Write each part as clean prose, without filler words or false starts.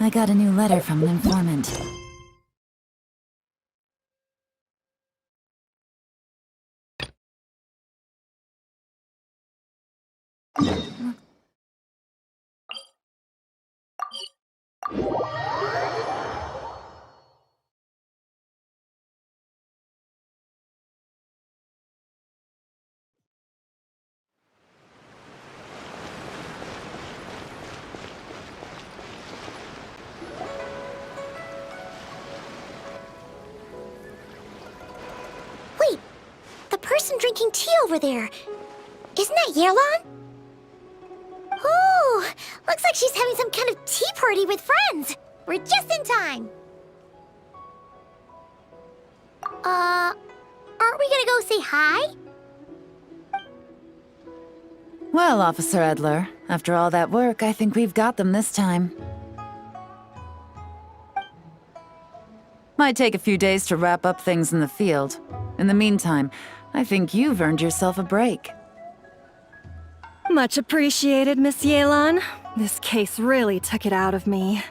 I got a new letter from an informant. Wait, the person drinking tea over there. Isn't that YELAN? Ooh, looks like she's having some kind of tea party with friends. We're just in time. Aren't we gonna go say hi? Well, Officer Edler, after all that work, I think we've got them this time. Might take a few days to wrap up things in the field. In the meantime, I think you've earned yourself a break. Much appreciated, Miss YELAN. This case really took it out of me.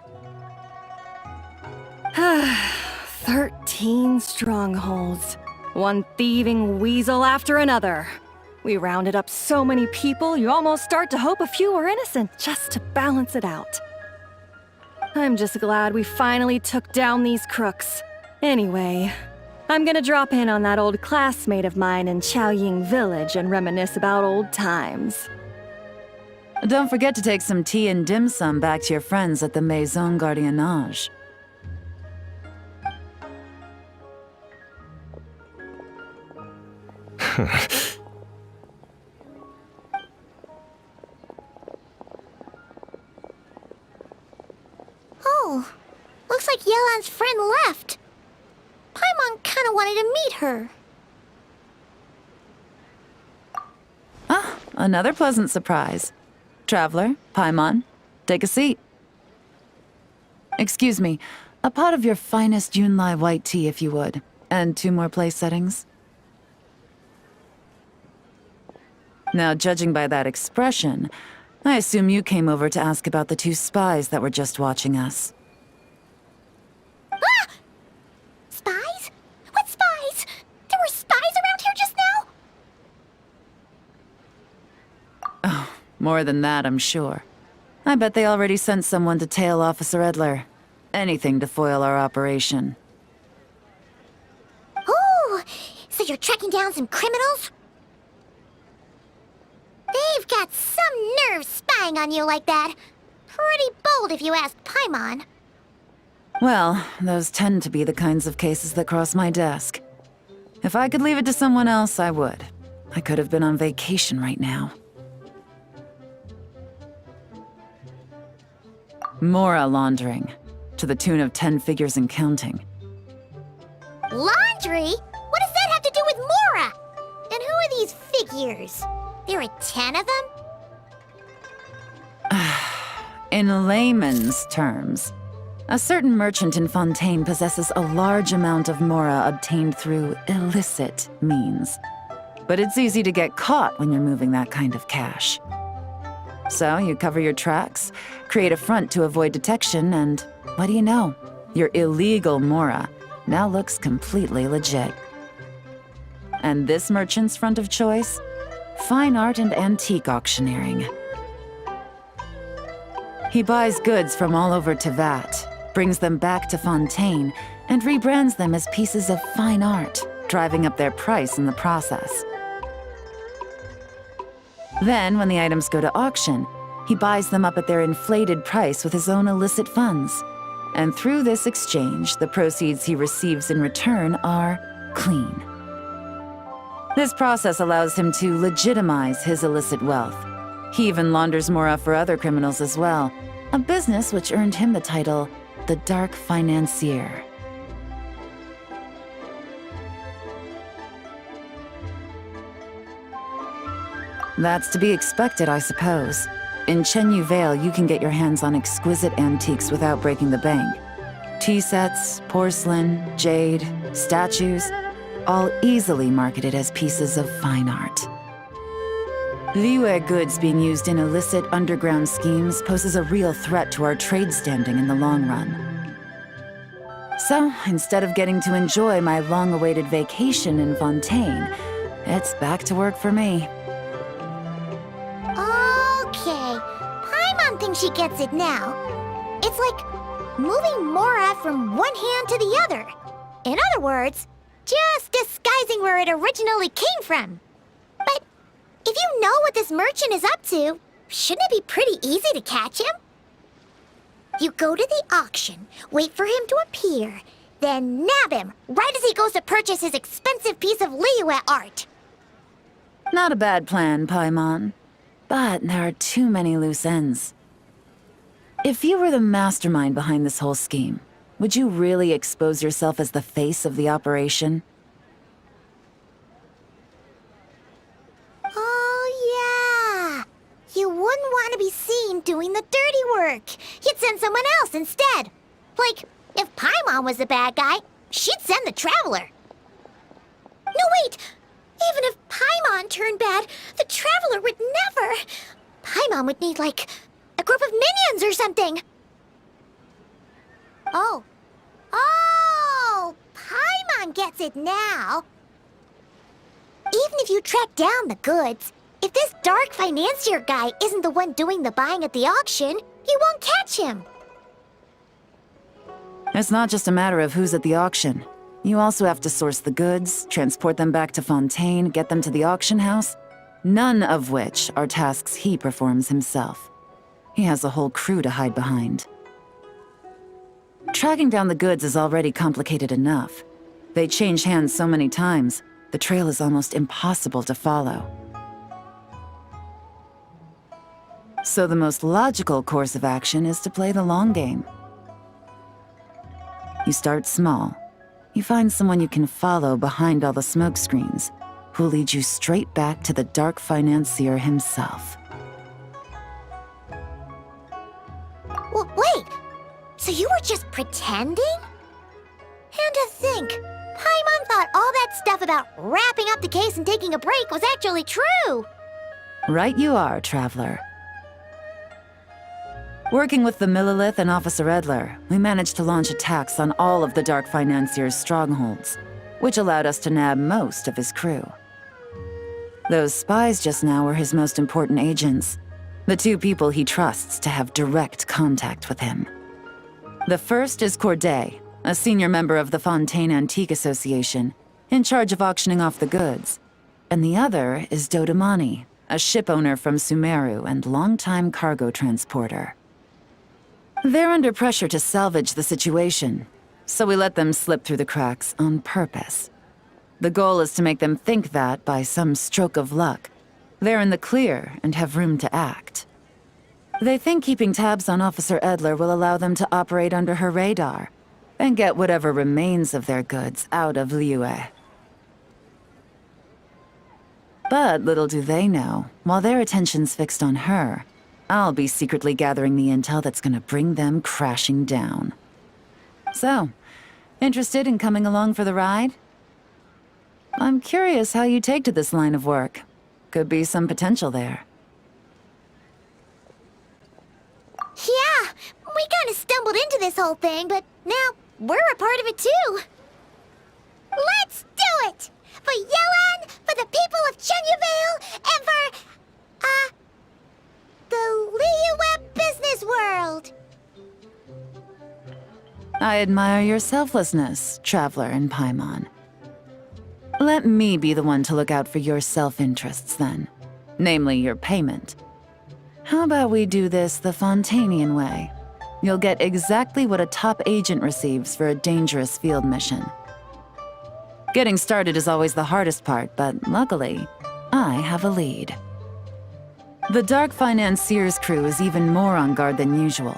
13 strongholds. One thieving weasel after another. We rounded up so many people, you almost start to hope a few were innocent, just to balance it out. I'm just glad we finally took down these crooks. Anyway, I'm gonna drop in on that old classmate of mine in Chaoying Village and reminisce about old times. Don't forget to take some tea and dim sum back to your friends at the Maison Gardiennage. Oh, looks like YELAN's friend left. Paimon kinda wanted to meet her. Ah, another pleasant surprise. Traveler, Paimon, take a seat. Excuse me, a pot of your finest Yunlai white tea if you would, and 2 more place settings. Now, judging by that expression, I assume you came over to ask about the 2 spies that were just watching us. Ah! Spies? What spies? There were spies around here just now? Oh, more than that, I'm sure. I bet they already sent someone to tail Officer Edler. Anything to foil our operation. Oh, so you're tracking down some criminals? They've got some nerve spying on you like that. Pretty bold if you ask Paimon. Well, those tend to be the kinds of cases that cross my desk. If I could leave it to someone else, I would. I could have been on vacation right now. Mora laundering, to the tune of 10 figures and counting. Laundry? What does that have to do with Mora? And who are these figures? There are 10 of them? In layman's terms, a certain merchant in Fontaine possesses a large amount of mora obtained through illicit means. But it's easy to get caught when you're moving that kind of cash. So you cover your tracks, create a front to avoid detection, and what do you know? Your illegal mora now looks completely legit. And this merchant's front of choice? Fine art and antique auctioneering. He buys goods from all over Teyvat, brings them back to Fontaine, and rebrands them as pieces of fine art, driving up their price in the process. Then, when the items go to auction, he buys them up at their inflated price with his own illicit funds. And through this exchange, the proceeds he receives in return are clean. This process allows him to legitimize his illicit wealth. He even launders mora for other criminals as well, a business which earned him the title, the Dark Financier. That's to be expected, I suppose. In Chenyu Vale, you can get your hands on exquisite antiques without breaking the bank. Tea sets, porcelain, jade, statues, all easily marketed as pieces of fine art. Liyue goods being used in illicit underground schemes poses a real threat to our trade standing in the long run. So, instead of getting to enjoy my long-awaited vacation in Fontaine, it's back to work for me. Okay, Paimon thinks she gets it now. It's like moving mora from one hand to the other. In other words, just disguising where it originally came from. But if you know what this merchant is up to, shouldn't it be pretty easy to catch him? You go to the auction, wait for him to appear, then nab him right as he goes to purchase his expensive piece of Liyue art. Not a bad plan, Paimon. But there are too many loose ends. If you were the mastermind behind this whole scheme, would you really expose yourself as the face of the operation? Oh, yeah. You wouldn't want to be seen doing the dirty work. You'd send someone else instead. Like, if Paimon was the bad guy, she'd send the Traveler. No, wait! Even if Paimon turned bad, the Traveler would never... Paimon would need, like, a group of minions or something. Oh. Oh! Paimon gets it now. Even if you track down the goods, if this dark financier guy isn't the one doing the buying at the auction, you won't catch him. It's not just a matter of who's at the auction. You also have to source the goods, transport them back to Fontaine, get them to the auction house, none of which are tasks he performs himself. He has a whole crew to hide behind. Tracking down the goods is already complicated enough. They change hands so many times, the trail is almost impossible to follow. So the most logical course of action is to play the long game. You start small. You find someone you can follow behind all the smoke screens, who'll lead you straight back to the dark financier himself. Wait! So you were just pretending? And to think, Paimon thought all that stuff about wrapping up the case and taking a break was actually true! Right you are, Traveler. Working with the Millilith and Officer Edler, we managed to launch attacks on all of the Dark Financier's strongholds, which allowed us to nab most of his crew. Those spies just now were his most important agents, the two people he trusts to have direct contact with him. The first is Corday, a senior member of the Fontaine Antique Association, in charge of auctioning off the goods, and the other is Dodamani, a ship owner from Sumeru and longtime cargo transporter. They're under pressure to salvage the situation, so we let them slip through the cracks on purpose. The goal is to make them think that, by some stroke of luck, they're in the clear and have room to act. They think keeping tabs on Officer Edler will allow them to operate under her radar and get whatever remains of their goods out of Liyue. But little do they know, while their attention's fixed on her, I'll be secretly gathering the intel that's gonna bring them crashing down. So, interested in coming along for the ride? I'm curious how you take to this line of work. Could be some potential there. Yeah, we kinda stumbled into this whole thing, but now we're a part of it too. Let's do it! For YELAN, for the people of Chenyavale, and for, the Liyue business world! I admire your selflessness, Traveler and Paimon. Let me be the one to look out for your self-interests then. Namely, your payment. How about we do this the Fontainian way? You'll get exactly what a top agent receives for a dangerous field mission. Getting started is always the hardest part, but luckily, I have a lead. The Dark Financier's crew is even more on guard than usual,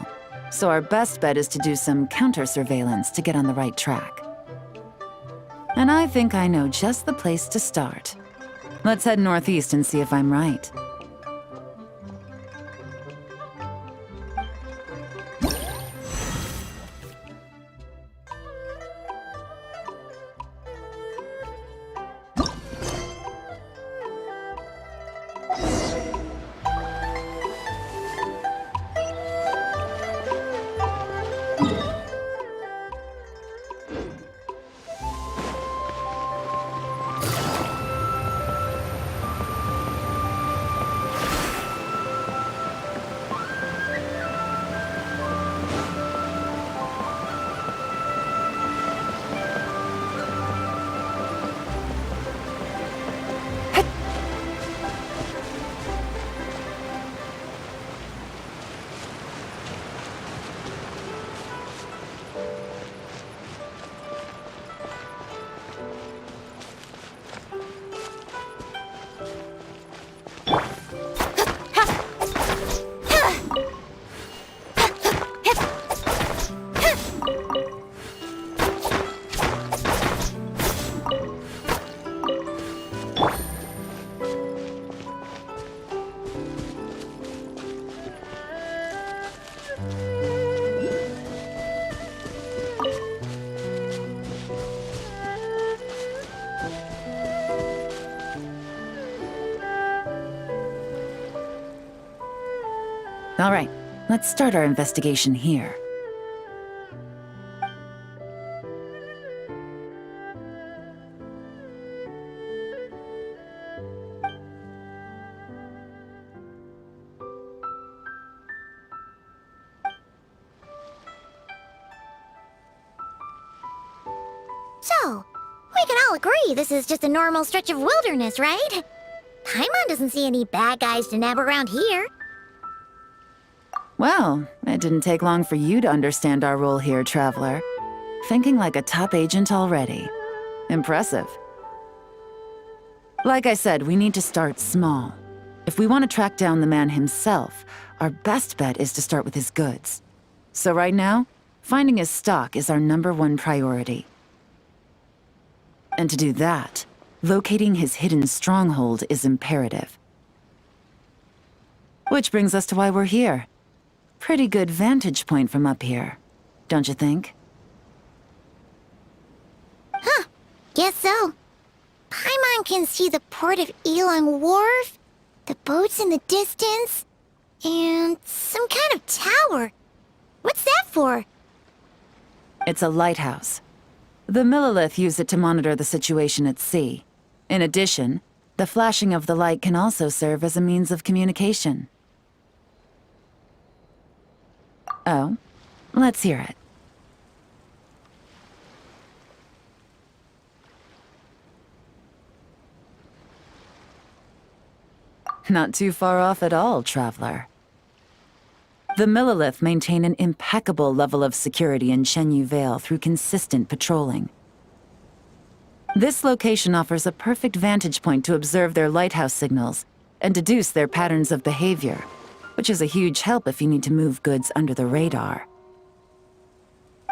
so our best bet is to do some counter-surveillance to get on the right track. And I think I know just the place to start. Let's head northeast and see if I'm right. All right, let's start our investigation here. So, we can all agree this is just a normal stretch of wilderness, right? Paimon doesn't see any bad guys to nab around here. Well, it didn't take long for you to understand our role here, Traveler. Thinking like a top agent already. Impressive. Like I said, we need to start small. If we want to track down the man himself, our best bet is to start with his goods. So right now, finding his stock is our #1 priority. And to do that, locating his hidden stronghold is imperative. Which brings us to why we're here. Pretty good vantage point from up here, don't you think? Huh, guess so. Paimon can see the port of YELAN Wharf, the boats in the distance, and some kind of tower. What's that for? It's a lighthouse. The Millilith use it to monitor the situation at sea. In addition, the flashing of the light can also serve as a means of communication. Oh, let's hear it. Not too far off at all, Traveler. The Millilith maintain an impeccable level of security in Shenyu Vale through consistent patrolling. This location offers a perfect vantage point to observe their lighthouse signals and deduce their patterns of behavior, which is a huge help if you need to move goods under the radar.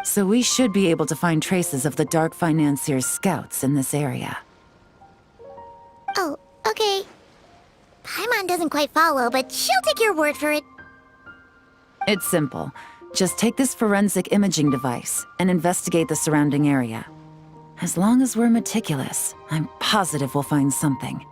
So we should be able to find traces of the Dark Financier's scouts in this area. Oh, okay. Paimon doesn't quite follow, but she'll take your word for it. It's simple. Just take this forensic imaging device and investigate the surrounding area. As long as we're meticulous, I'm positive we'll find something.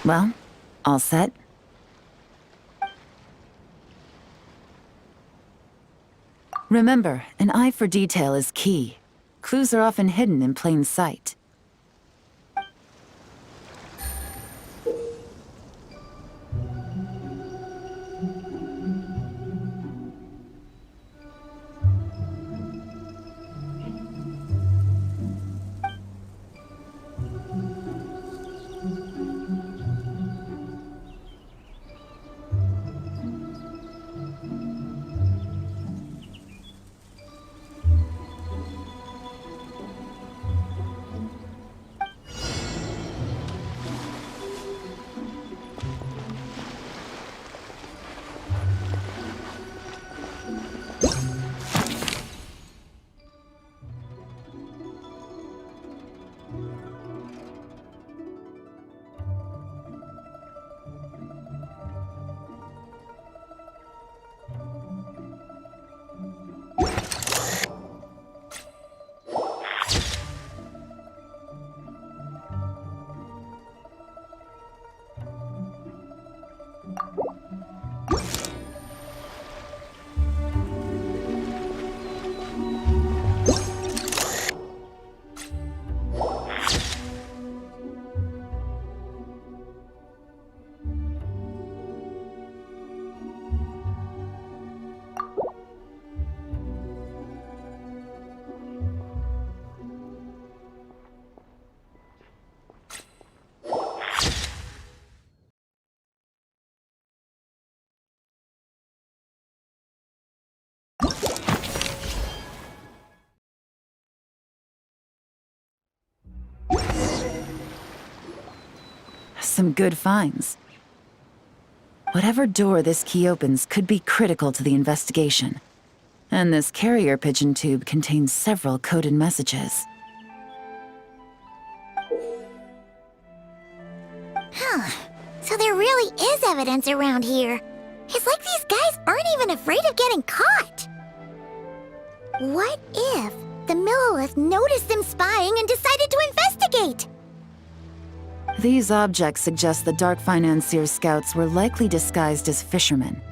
Well, all set? Remember, an eye for detail is key. Clues are often hidden in plain sight. some good finds. Whatever door this key opens could be critical to the investigation. And this carrier pigeon tube contains several coded messages. Huh. So there really is evidence around here. It's like these guys aren't even afraid of getting caught. What if the Millilith noticed them spying and decided to investigate? These objects suggest the Dark Financier scouts were likely disguised as fishermen.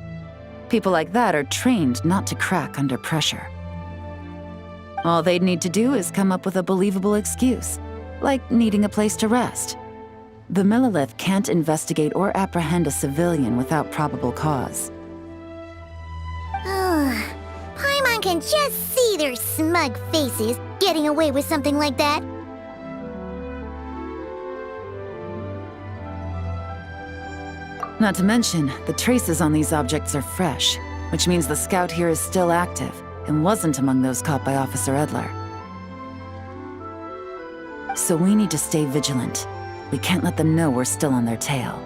People like that are trained not to crack under pressure. All they'd need to do is come up with a believable excuse, like needing a place to rest. The Millilith can't investigate or apprehend a civilian without probable cause. Paimon can just see their smug faces getting away with something like that. Not to mention, the traces on these objects are fresh, which means the scout here is still active and wasn't among those caught by Officer Edler. So we need to stay vigilant. We can't let them know we're still on their tail.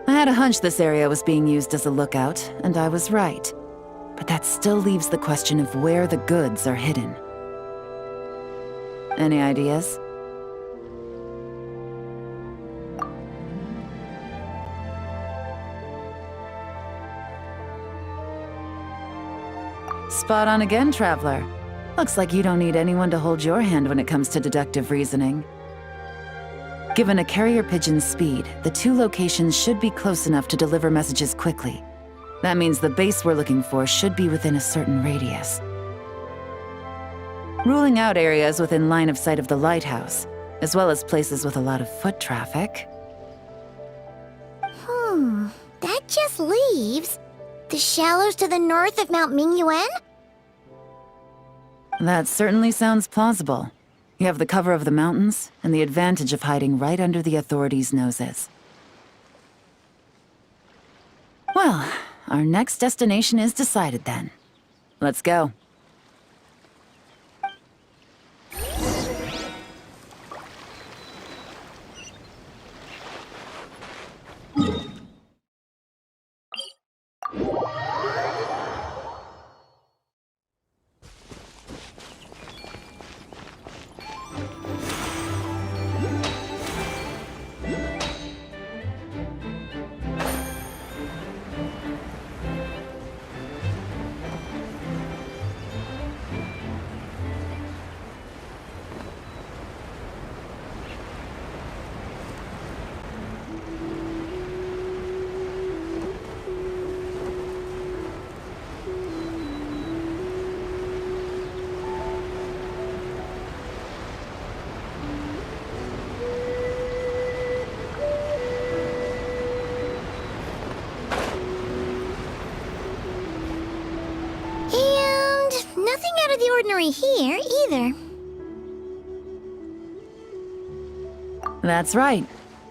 I had a hunch this area was being used as a lookout, and I was right. But that still leaves the question of where the goods are hidden. Any ideas? Spot on again, Traveler. Looks like you don't need anyone to hold your hand when it comes to deductive reasoning. Given a carrier pigeon's speed, the two locations should be close enough to deliver messages quickly. That means the base we're looking for should be within a certain radius. Ruling out areas within line of sight of the lighthouse, as well as places with a lot of foot traffic. That just leaves the shallows to the north of Mount Mingyuan? That certainly sounds plausible. You have the cover of the mountains, and the advantage of hiding right under the authorities' noses. Well, our next destination is decided then. Let's go. Nothing out of the ordinary here, either. That's right.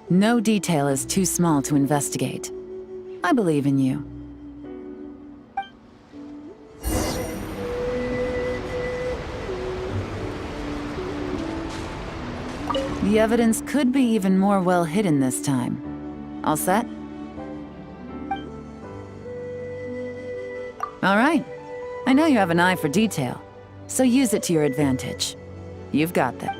No detail is too small to investigate. I believe in you. The evidence could be even more well hidden this time. All set? All right. I know you have an eye for detail, so use it to your advantage. You've got them.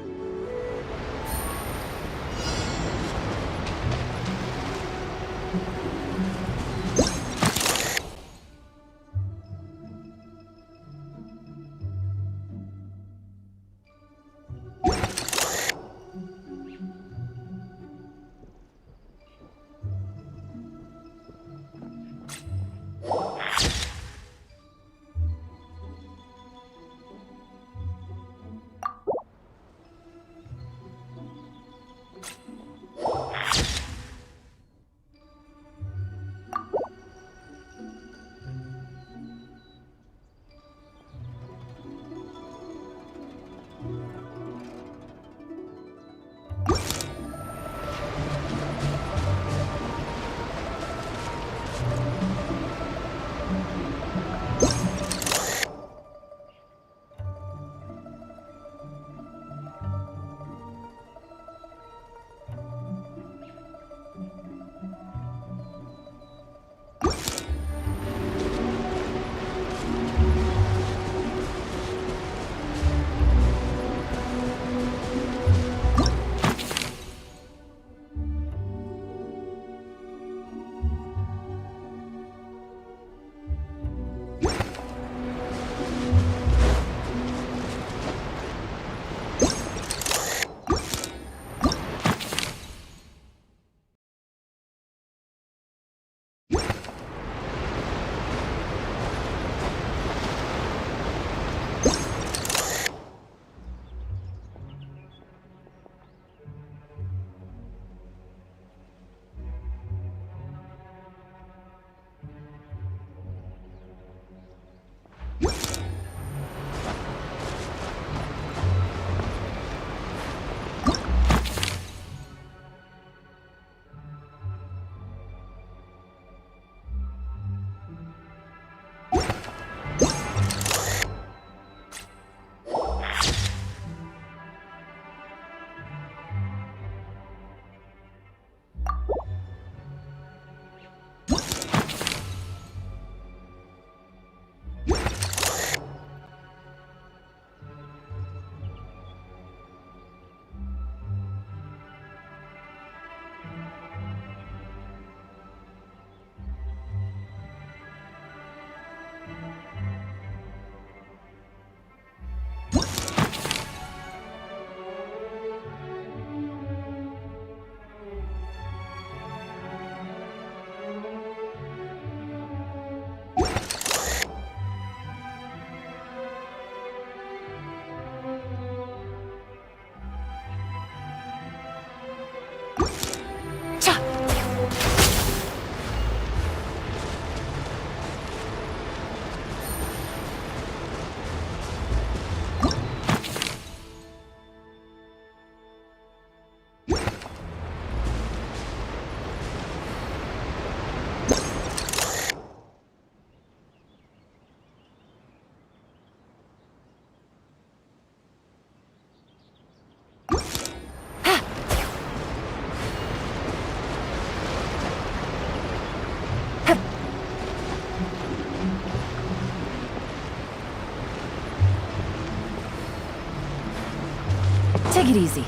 Take it easy.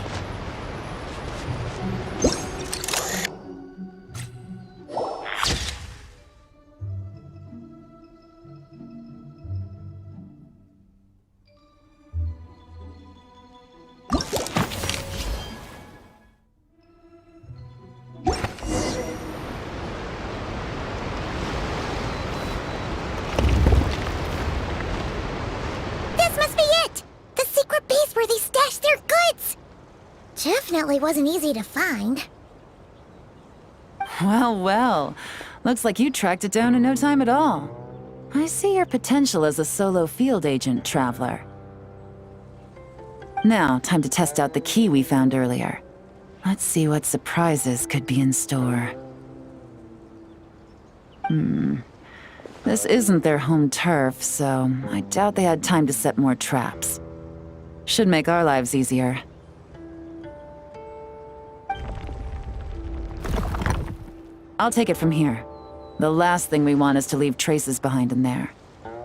Definitely wasn't easy to find. Well, well. Looks like you tracked it down in no time at all. I see your potential as a solo field agent, Traveler. Now, time to test out the key we found earlier. Let's see what surprises could be in store. This isn't their home turf, so I doubt they had time to set more traps. Should make our lives easier. I'll take it from here. The last thing we want is to leave traces behind in there.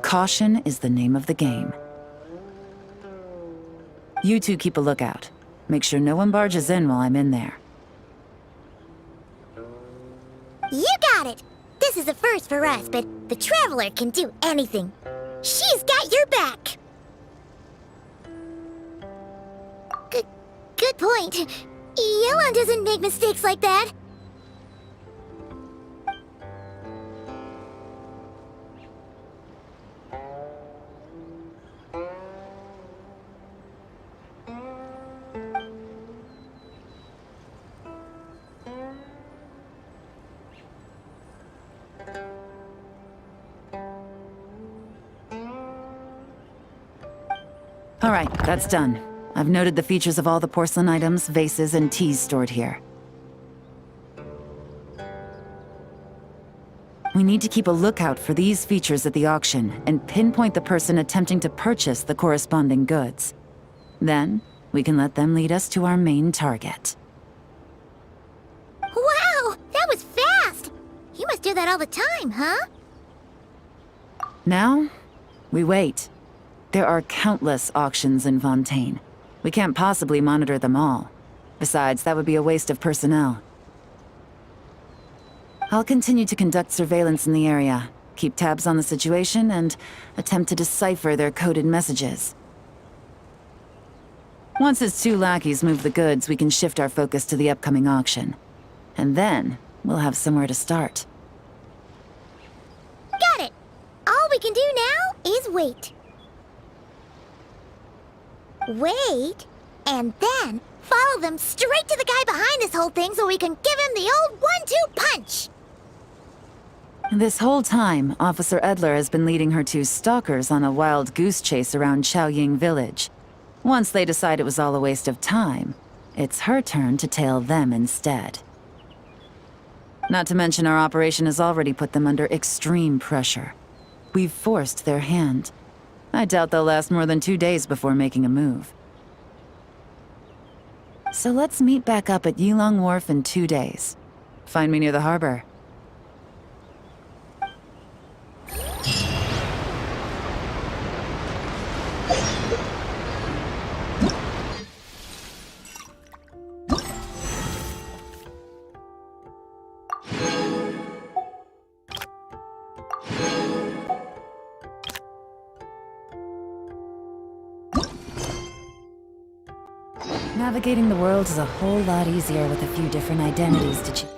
Caution is the name of the game. You two keep a lookout. Make sure no one barges in while I'm in there. You got it! This is a first for us, but the Traveler can do anything. She's got your back! Good point. YELAN doesn't make mistakes like that. All right, that's done. I've noted the features of all the porcelain items, vases, and teas stored here. We need to keep a lookout for these features at the auction and pinpoint the person attempting to purchase the corresponding goods. Then, we can let them lead us to our main target. Wow, that was fast! You must do that all the time, huh? Now, we wait. There are countless auctions in Fontaine. We can't possibly monitor them all. Besides, that would be a waste of personnel. I'll continue to conduct surveillance in the area, keep tabs on the situation, and attempt to decipher their coded messages. Once his two lackeys move the goods, we can shift our focus to the upcoming auction. And then, we'll have somewhere to start. Got it! All we can do now is wait. Wait, and then follow them straight to the guy behind this whole thing so we can give him the old 1-2 punch! This whole time, Officer Edler has been leading her two stalkers on a wild goose chase around Chaoying village. Once they decide it was all a waste of time, it's her turn to tail them instead. Not to mention our operation has already put them under extreme pressure. We've forced their hand. I doubt they'll last more than 2 days before making a move. So let's meet back up at Yilong Wharf in 2 days. Find me near the harbor. Navigating the world is a whole lot easier with a few different identities to choose.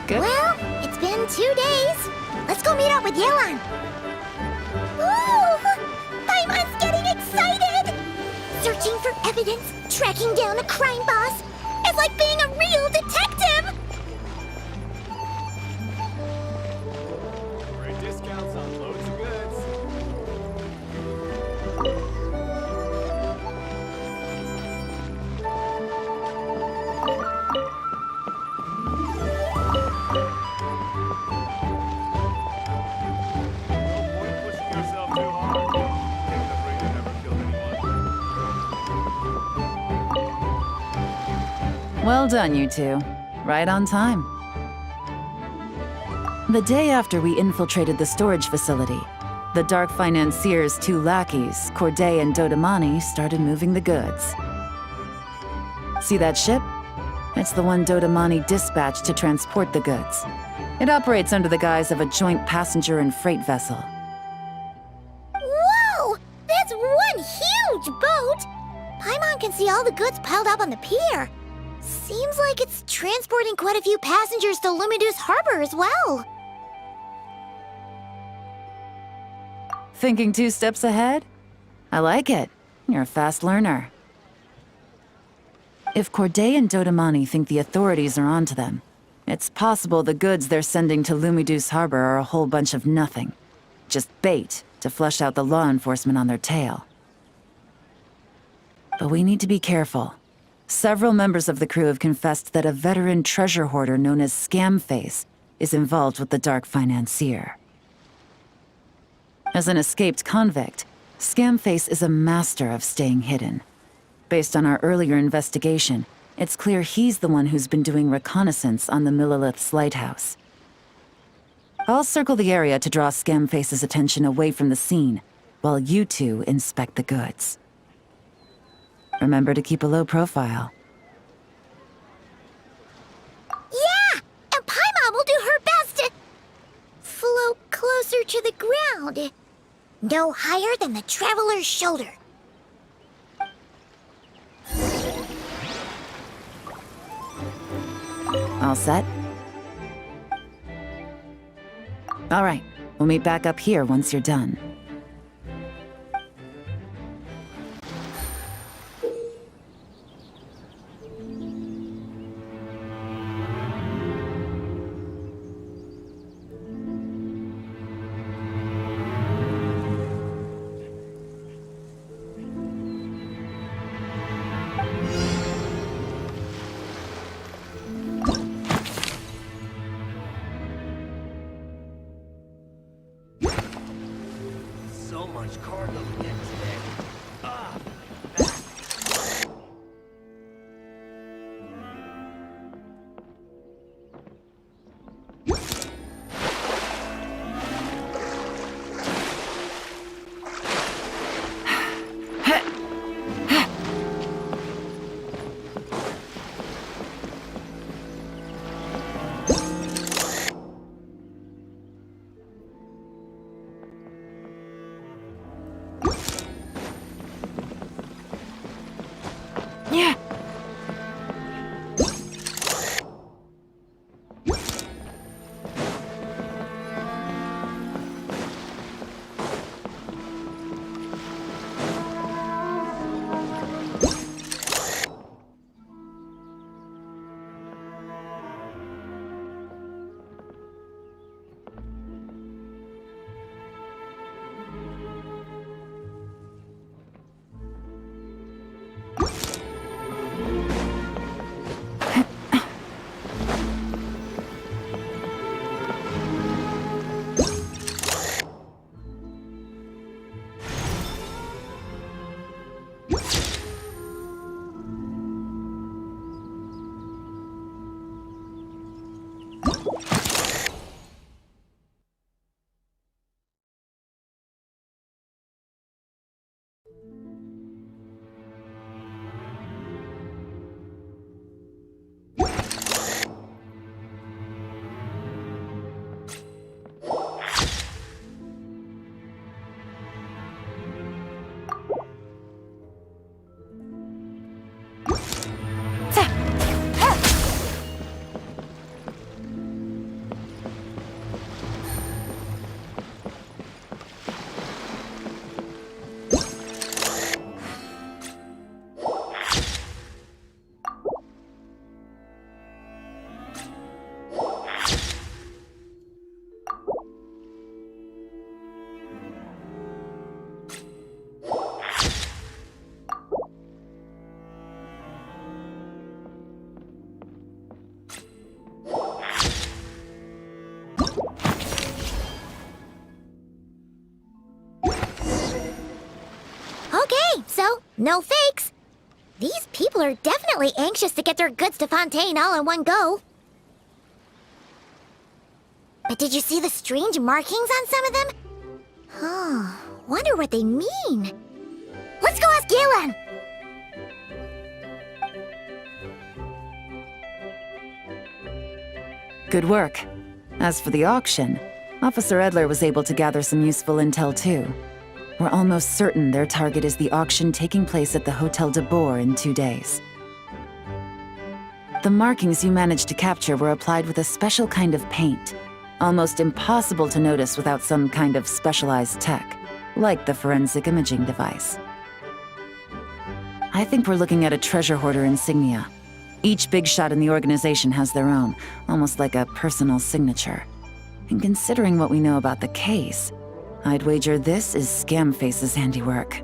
Good. Well, it's been 2 days. Let's go meet up with YELAN. Ooh! Paimon's getting excited! Searching for evidence, tracking down a crime boss. It's like being a real detective! Well done, you two. Right on time. The day after we infiltrated the storage facility, the Dark Financier's two lackeys, Corday and Dodamani, started moving the goods. See that ship? It's the one Dodamani dispatched to transport the goods. It operates under the guise of a joint passenger and freight vessel. Whoa! That's one huge boat! Paimon can see all the goods piled up on the pier. Seems like it's transporting quite a few passengers to Lumidu's harbor as well. Thinking 2 steps ahead? I like it. You're a fast learner. If Corday and Dodamani think the authorities are onto them, it's possible the goods they're sending to Lumidu's harbor are a whole bunch of nothing. Just bait to flush out the law enforcement on their tail. But we need to be careful. Several members of the crew have confessed that a veteran treasure hoarder known as Scamface is involved with the Dark Financier. As an escaped convict, Scamface is a master of staying hidden. Based on our earlier investigation, it's clear he's the one who's been doing reconnaissance on the Millilith's lighthouse. I'll circle the area to draw Scamface's attention away from the scene, while you two inspect the goods. Remember to keep a low profile. Yeah! And Paimon will do her best to float closer to the ground. No higher than the traveler's shoulder. All set? All right, we'll meet back up here once you're done. So much cargo to get today. Yeah. Okay, so no fakes. These people are definitely anxious to get their goods to Fontaine all in one go. But did you see the strange markings on some of them? Huh, wonder what they mean. Let's go ask YELAN! Good work. As for the auction, Officer Edler was able to gather some useful intel too. We're almost certain their target is the auction taking place at the Hotel de Boer in 2 days. The markings you managed to capture were applied with a special kind of paint, almost impossible to notice without some kind of specialized tech, like the forensic imaging device. I think we're looking at a treasure hoarder insignia. Each big shot in the organization has their own, almost like a personal signature. And considering what we know about the case, I'd wager this is Scamface's handiwork.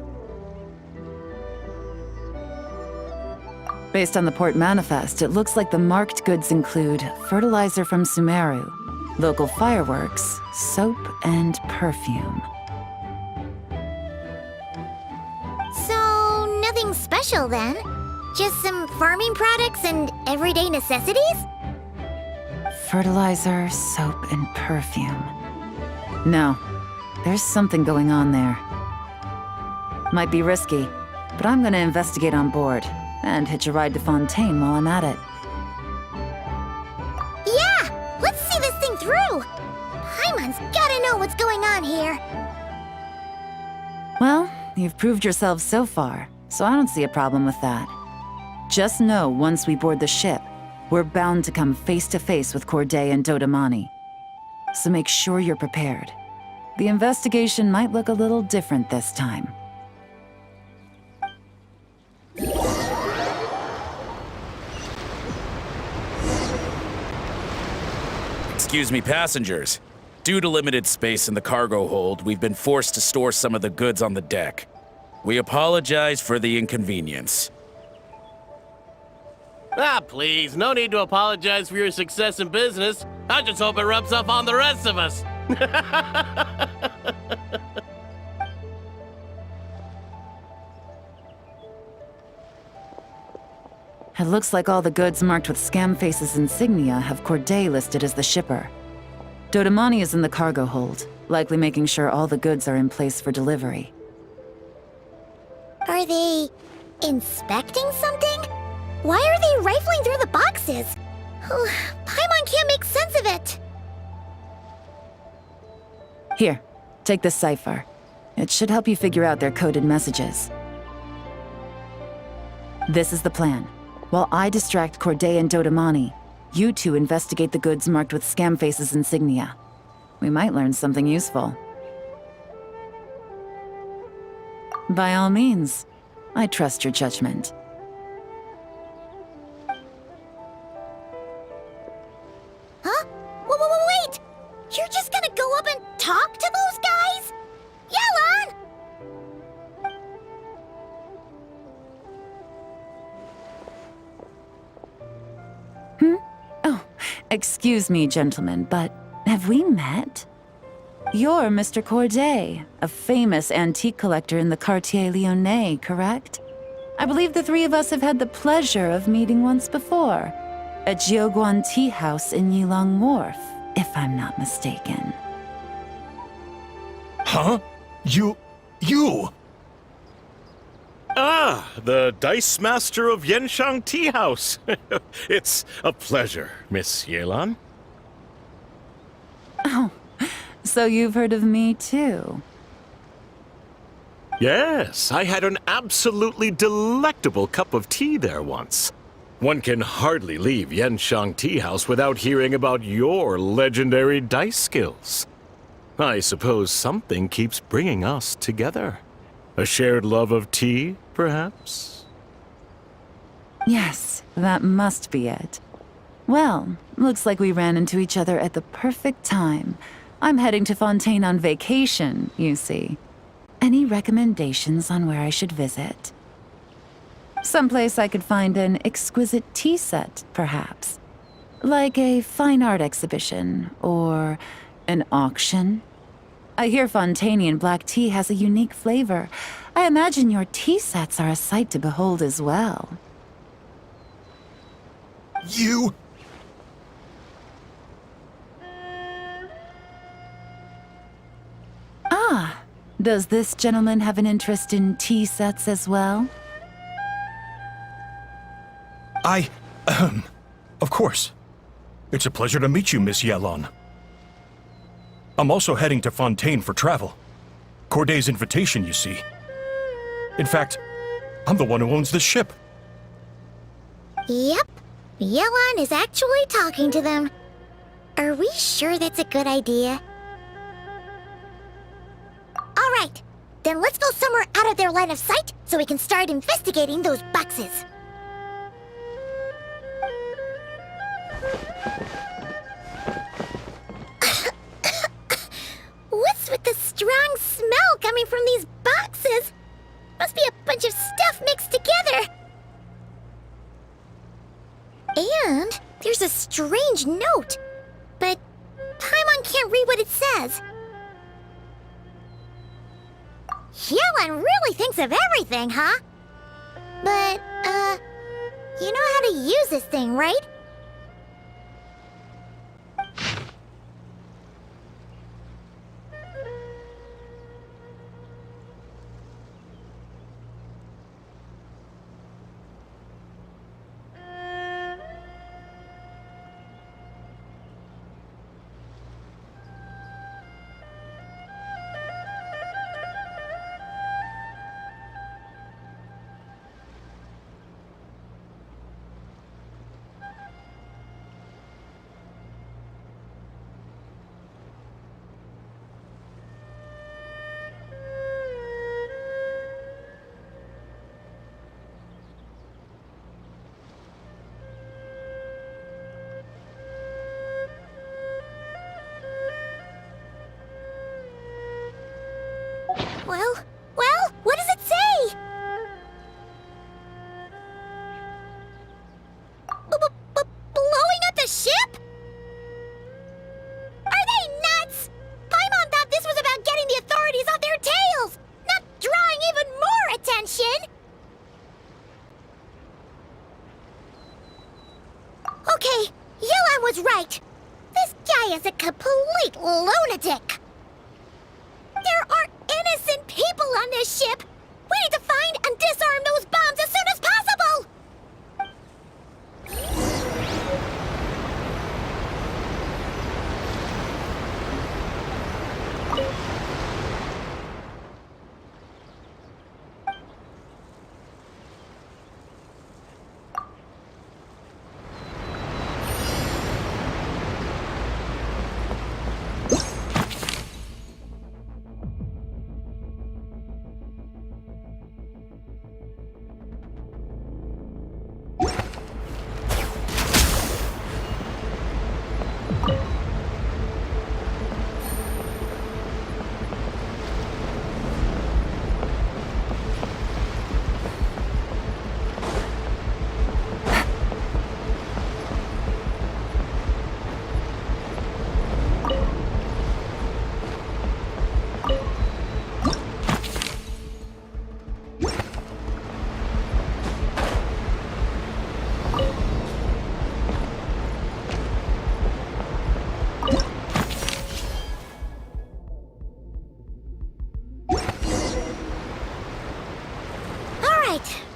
Based on the port manifest, it looks like the marked goods include fertilizer from Sumeru, local fireworks, soap, and perfume. So, nothing special then? Just some farming products and everyday necessities? Fertilizer, soap, and perfume. No, there's something going on there. Might be risky, but I'm gonna investigate on board, and hitch a ride to Fontaine while I'm at it. Yeah! Let's see this thing through! Paimon's gotta know what's going on here. Well, you've proved yourselves so far, so I don't see a problem with that. Just know once we board the ship, we're bound to come face to face with Corday and Dodamani. So make sure you're prepared. The investigation might look a little different this time. Excuse me, passengers. Due to limited space in the cargo hold, we've been forced to store some of the goods on the deck. We apologize for the inconvenience. Ah, please, no need to apologize for your success in business. I just hope it rubs off on the rest of us. It looks like all the goods marked with Scamface's insignia have Corday listed as the shipper. Dodamani is in the cargo hold, likely making sure all the goods are in place for delivery. Are they inspecting something? Why are they rifling through the boxes? Paimon can't make sense of it. Here, take this cipher. It should help you figure out their coded messages. This is the plan. While I distract Corday and Dodamani, you two investigate the goods marked with Scamface's insignia. We might learn something useful. By all means, I trust your judgment. Huh? Wait! You're just gonna go up and talk to those guys? YELAN! Oh, excuse me, gentlemen, but have we met? You're Mr. Corday, a famous antique collector in the Quartier Lyonnais, correct? I believe the three of us have had the pleasure of meeting once before, at Jiuguan Tea House in Yilong Wharf, if I'm not mistaken. Huh? You... Ah, the Dice Master of Yenshang Tea House. It's a pleasure, Miss YELAN. Oh, so you've heard of me too? Yes, I had an absolutely delectable cup of tea there once. One can hardly leave Yenshang Tea House without hearing about your legendary dice skills. I suppose something keeps bringing us together. A shared love of tea, perhaps? Yes, that must be it. Well, looks like we ran into each other at the perfect time. I'm heading to Fontaine on vacation, you see. Any recommendations on where I should visit? Someplace I could find an exquisite tea set, perhaps. Like a fine art exhibition, or an auction. I hear Fontanian black tea has a unique flavor. I imagine your tea sets are a sight to behold as well. You... Ah, does this gentleman have an interest in tea sets as well? Of course. It's a pleasure to meet you, Miss YELAN. I'm also heading to Fontaine for travel. Corday's invitation, you see. In fact, I'm the one who owns this ship. Yep. YELAN is actually talking to them. Are we sure that's a good idea? Alright, then let's go somewhere out of their line of sight so we can start investigating those boxes. What's with the strong smell coming from these boxes? Must be a bunch of stuff mixed together. And there's a strange note, but Paimon can't read what it says. YELAN really thinks of everything, huh? But, you know how to use this thing, right? Well, what does it say? Blowing up the ship? Are they nuts? Paimon thought this was about getting the authorities off their tails, not drawing even more attention. Okay, YELAN was right. This guy is a complete lunatic. There are innocent people on this ship. We need to find and disarm those bombs as soon as possible.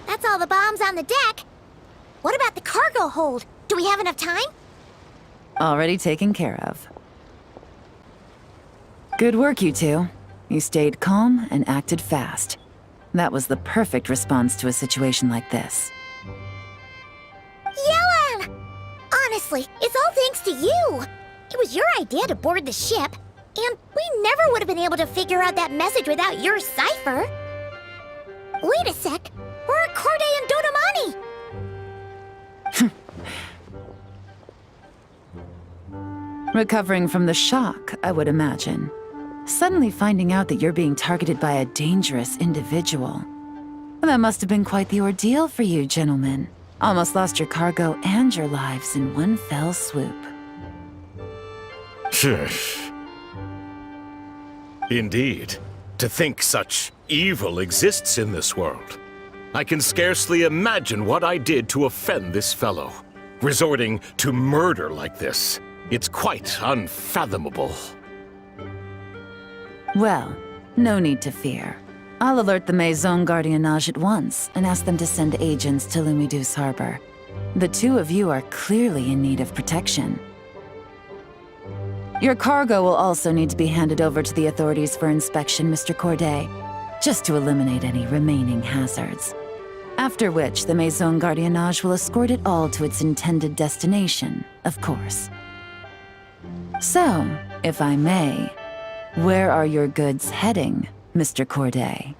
That's all the bombs on the deck. What about the cargo hold? Do we have enough time? Already taken care of. Good work, you two. You stayed calm and acted fast. That was the perfect response to a situation like this. YELAN! Honestly, it's all thanks to you. It was your idea to board the ship, and we never would have been able to figure out that message without your cipher. Wait a sec. Where are Corday and Dodamani? Recovering from the shock, I would imagine. Suddenly finding out that you're being targeted by a dangerous individual. That must have been quite the ordeal for you, gentlemen. Almost lost your cargo and your lives in one fell swoop. Indeed. To think such evil exists in this world. I can scarcely imagine what I did to offend this fellow. Resorting to murder like this. It's quite unfathomable. Well, no need to fear. I'll alert the Maison Gardiennage at once and ask them to send agents to Lumiduce Harbor. The two of you are clearly in need of protection. Your cargo will also need to be handed over to the authorities for inspection, Mr. Corday, just to eliminate any remaining hazards. After which, the Maison Gardiennage will escort it all to its intended destination, of course. So, if I may, where are your goods heading, Mr. Corday?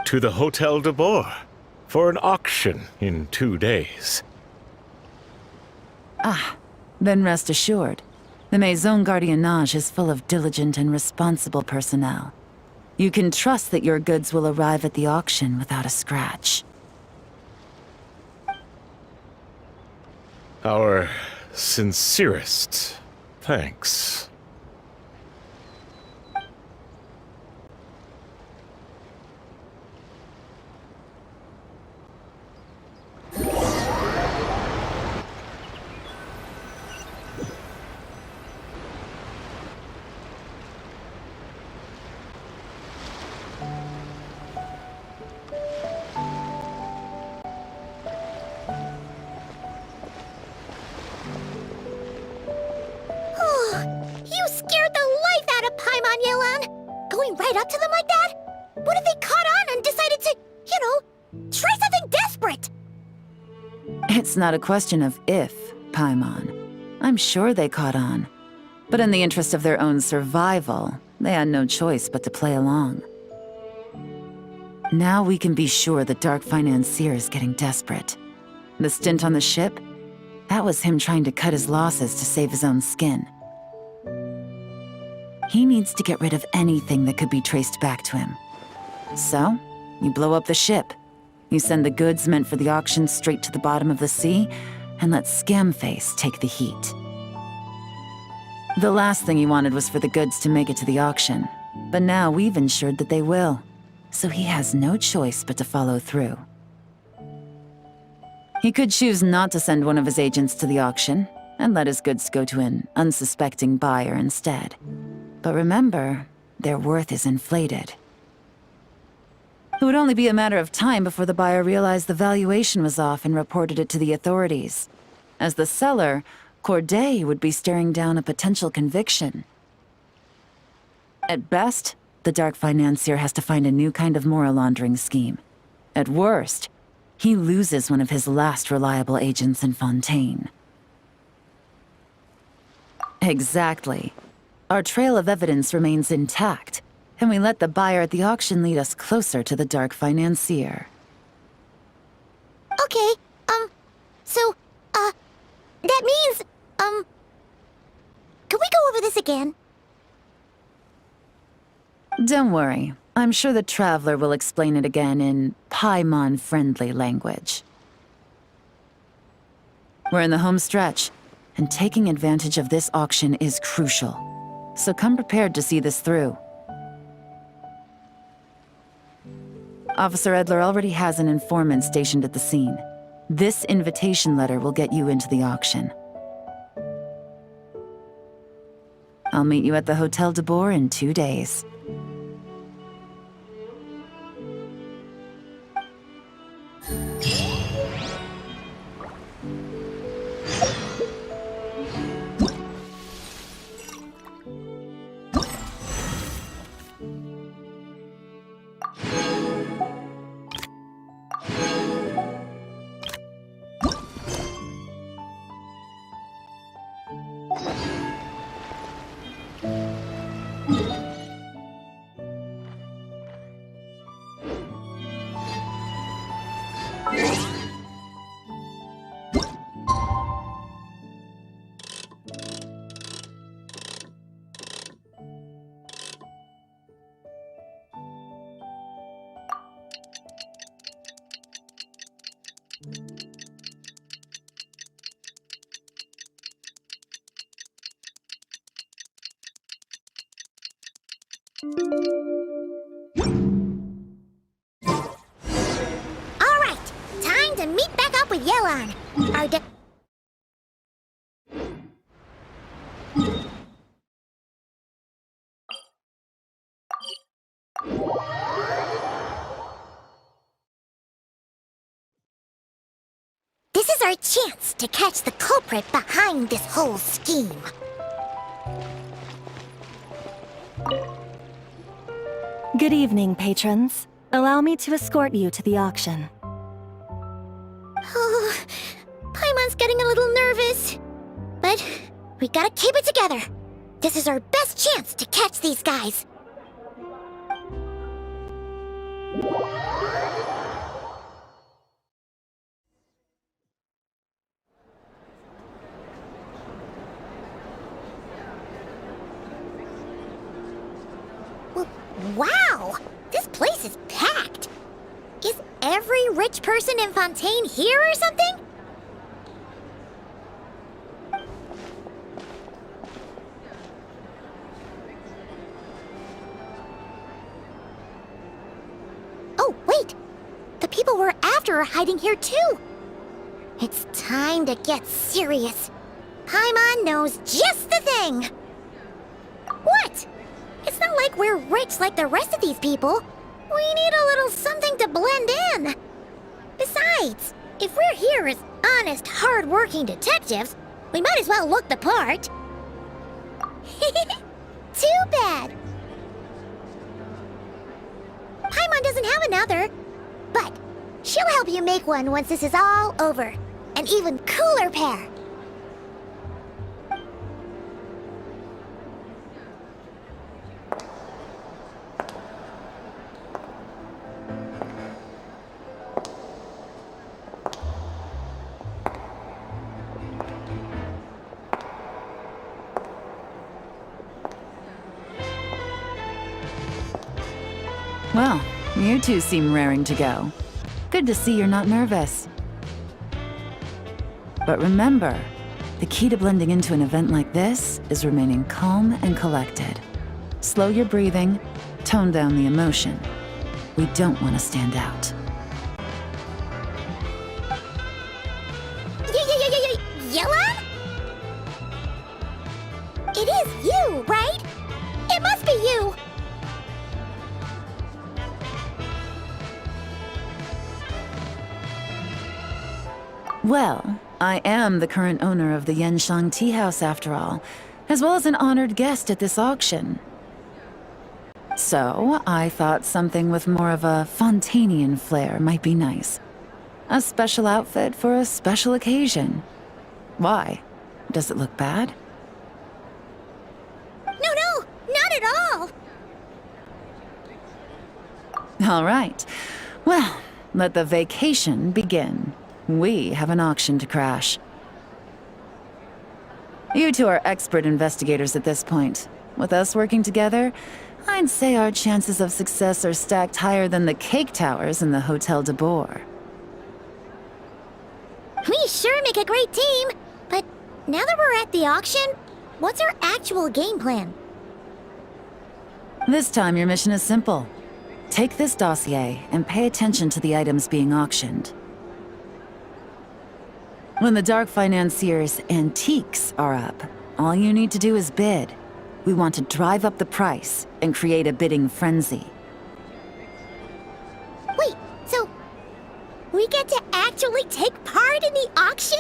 To the Hotel de Boer, for an auction in 2 days. Then rest assured, the Maison Gardiennage is full of diligent and responsible personnel. You can trust that your goods will arrive at the auction without a scratch. Our sincerest thanks. You scared the life out of Paimon, YELAN! Going right up to them like that? What if they caught on and decided to, try something desperate? It's not a question of if, Paimon. I'm sure they caught on. But in the interest of their own survival, they had no choice but to play along. Now we can be sure the Dark Financier is getting desperate. The stint on the ship? That was him trying to cut his losses to save his own skin. He needs to get rid of anything that could be traced back to him. So, you blow up the ship. You send the goods meant for the auction straight to the bottom of the sea, and let Scamface take the heat. The last thing he wanted was for the goods to make it to the auction, but now we've ensured that they will, so he has no choice but to follow through. He could choose not to send one of his agents to the auction, and let his goods go to an unsuspecting buyer instead. But remember, their worth is inflated. It would only be a matter of time before the buyer realized the valuation was off and reported it to the authorities. As the seller, Corday would be staring down a potential conviction. At best, the Dark Financier has to find a new kind of mora laundering scheme. At worst, he loses one of his last reliable agents in Fontaine. Exactly. Our trail of evidence remains intact, and we let the buyer at the auction lead us closer to the Dark Financier. Okay, that means, can we go over this again? Don't worry. I'm sure the Traveler will explain it again in Paimon-friendly language. We're in the home stretch, and taking advantage of this auction is crucial. So come prepared to see this through. Officer Edler already has an informant stationed at the scene. This invitation letter will get you into the auction. I'll meet you at the Hotel de Boer in 2 days. YELAN, our This is our chance to catch the culprit behind this whole scheme. Good evening, patrons. Allow me to escort you to the auction. Oh, Paimon's getting a little nervous. But we gotta keep it together. This is our best chance to catch these guys. Wow! This place is packed! Is every rich person in Fontaine here or something? Oh, wait! The people we're after are hiding here too! It's time to get serious. Paimon knows just the thing! What? It's not like we're rich like the rest of these people. We need a little something to blend in. Besides, if we're here as honest, hard-working detectives, we might as well look the part. Too bad. Paimon doesn't have another, but she'll help you make one once this is all over. An even cooler pair. Well, you two seem raring to go. Good to see you're not nervous. But remember, the key to blending into an event like this is remaining calm and collected. Slow your breathing, tone down the emotion. We don't want to stand out. YELAN? It is you, right? It must be you! Well, I am the current owner of the Genshin Tea House after all, as well as an honored guest at this auction. So, I thought something with more of a Fontainian flair might be nice. A special outfit for a special occasion. Why? Does it look bad? No, not at all! All right. Well, let the vacation begin. We have an auction to crash. You two are expert investigators at this point. With us working together, I'd say our chances of success are stacked higher than the cake towers in the Hotel de Boer. We sure make a great team, but now that we're at the auction, what's our actual game plan? This time your mission is simple. Take this dossier and pay attention to the items being auctioned. When the Dark Financier's antiques are up, all you need to do is bid. We want to drive up the price and create a bidding frenzy. Wait, so we get to actually take part in the auction?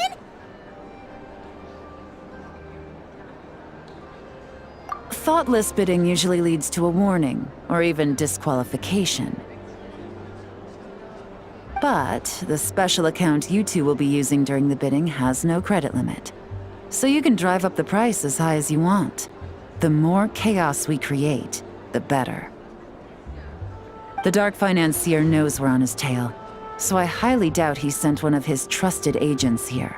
Thoughtless bidding usually leads to a warning, or even disqualification. But the special account you two will be using during the bidding has no credit limit. So you can drive up the price as high as you want. The more chaos we create, the better. The Dark Financier knows we're on his tail, so I highly doubt he sent one of his trusted agents here.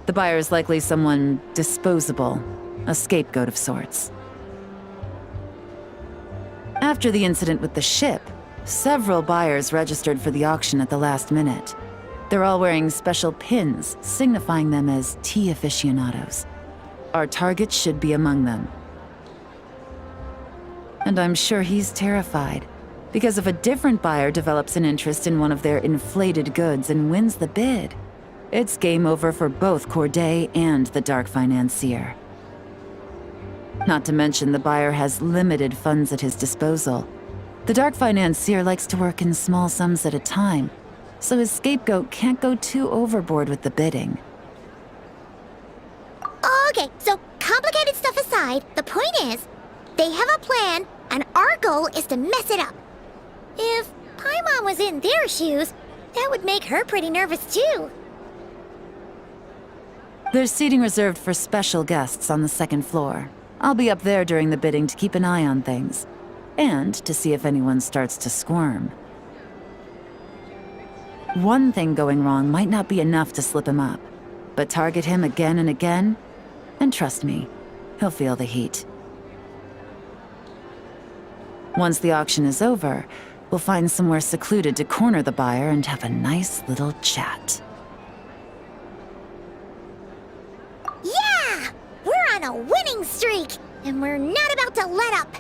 The buyer's likely someone disposable, a scapegoat of sorts. After the incident with the ship, several buyers registered for the auction at the last minute. They're all wearing special pins, signifying them as tea aficionados. Our target should be among them. And I'm sure he's terrified, because if a different buyer develops an interest in one of their inflated goods and wins the bid, it's game over for both Corday and the Dark Financier. Not to mention the buyer has limited funds at his disposal. The Dark Financier likes to work in small sums at a time, so his scapegoat can't go too overboard with the bidding. Okay, so complicated stuff aside, the point is, they have a plan, and our goal is to mess it up. If Paimon was in their shoes, that would make her pretty nervous too. There's seating reserved for special guests on the second floor. I'll be up there during the bidding to keep an eye on things, and to see if anyone starts to squirm. One thing going wrong might not be enough to slip him up, but target him again and again, and trust me, he'll feel the heat. Once the auction is over, we'll find somewhere secluded to corner the buyer and have a nice little chat. Yeah! We're on a winning streak, and we're not about to let up.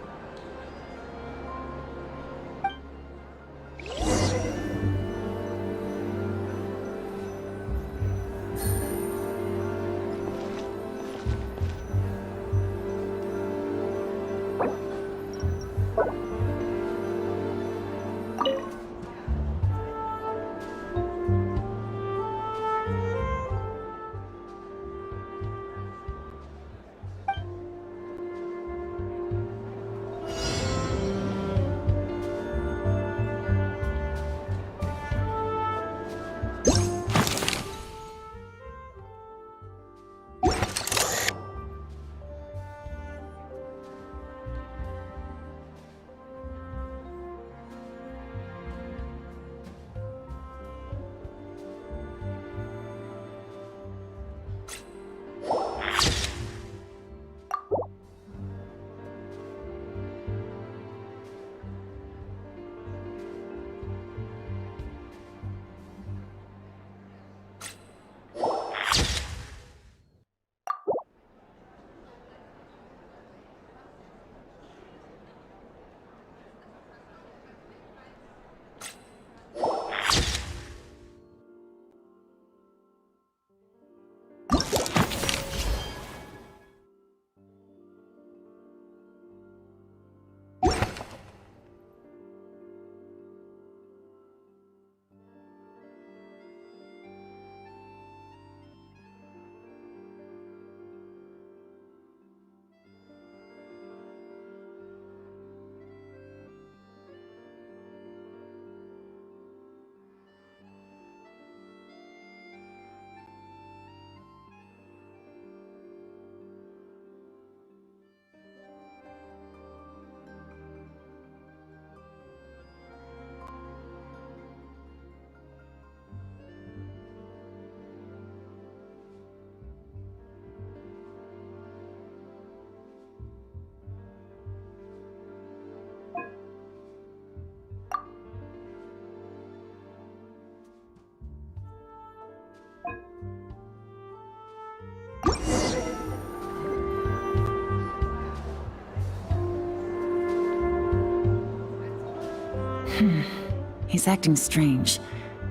He's acting strange,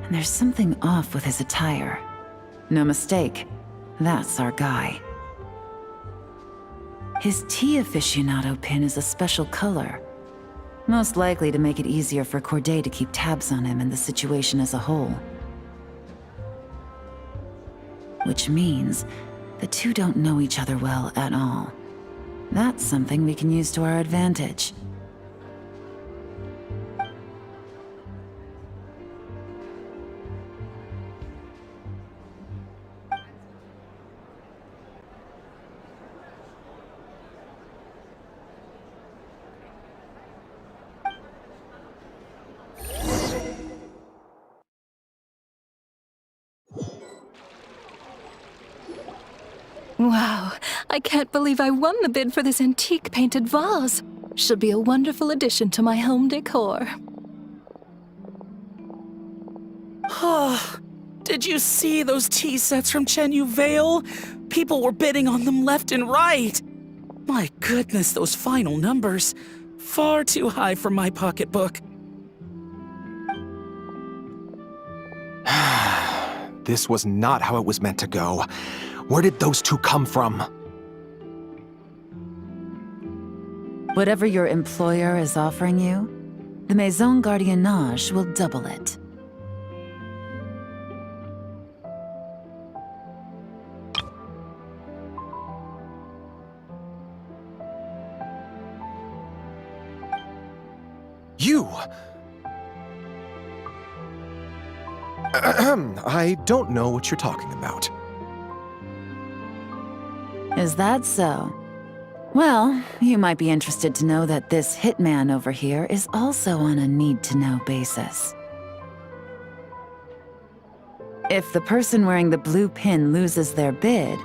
and there's something off with his attire. No mistake, that's our guy. His tea aficionado pin is a special color, most likely to make it easier for Corday to keep tabs on him and the situation as a whole. Which means the two don't know each other well at all. That's something we can use to our advantage. Wow, I can't believe I won the bid for this antique painted vase. Should be a wonderful addition to my home decor. Did you see those tea sets from Chenyu Vale? People were bidding on them left and right. My goodness, those final numbers. Far too high for my pocketbook. This was not how it was meant to go. Where did those two come from? Whatever your employer is offering you, the Maison Gardiennage will double it. You! I don't know what you're talking about. Is that so? Well, you might be interested to know that this hitman over here is also on a need-to-know basis. If the person wearing the blue pin loses their bid,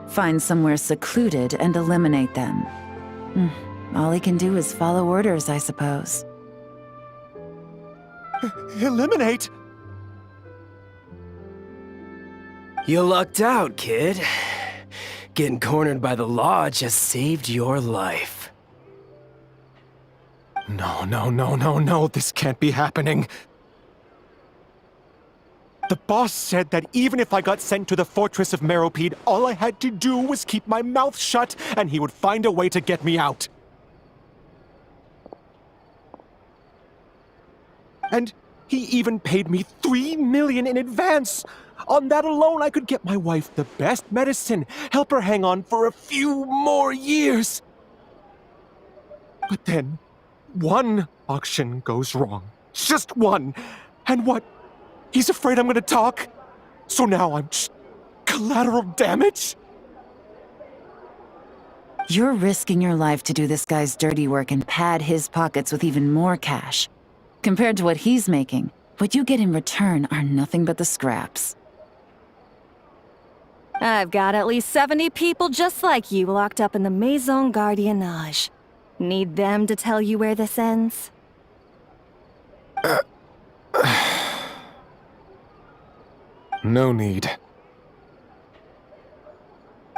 find somewhere secluded and eliminate them. All he can do is follow orders, I suppose. Eliminate? You lucked out, kid. Getting cornered by the law just saved your life. No, this can't be happening. The boss said that even if I got sent to the fortress of Meropide, all I had to do was keep my mouth shut, and he would find a way to get me out. And he even paid me $3 million in advance. On that alone, I could get my wife the best medicine, help her hang on for a few more years. But then, one auction goes wrong. Just one. And what? He's afraid I'm gonna talk? So now I'm just collateral damage? You're risking your life to do this guy's dirty work and pad his pockets with even more cash. Compared to what he's making, what you get in return are nothing but the scraps. I've got at least 70 people just like you locked up in the Maison Gardiennage. Need them to tell you where this ends? No need.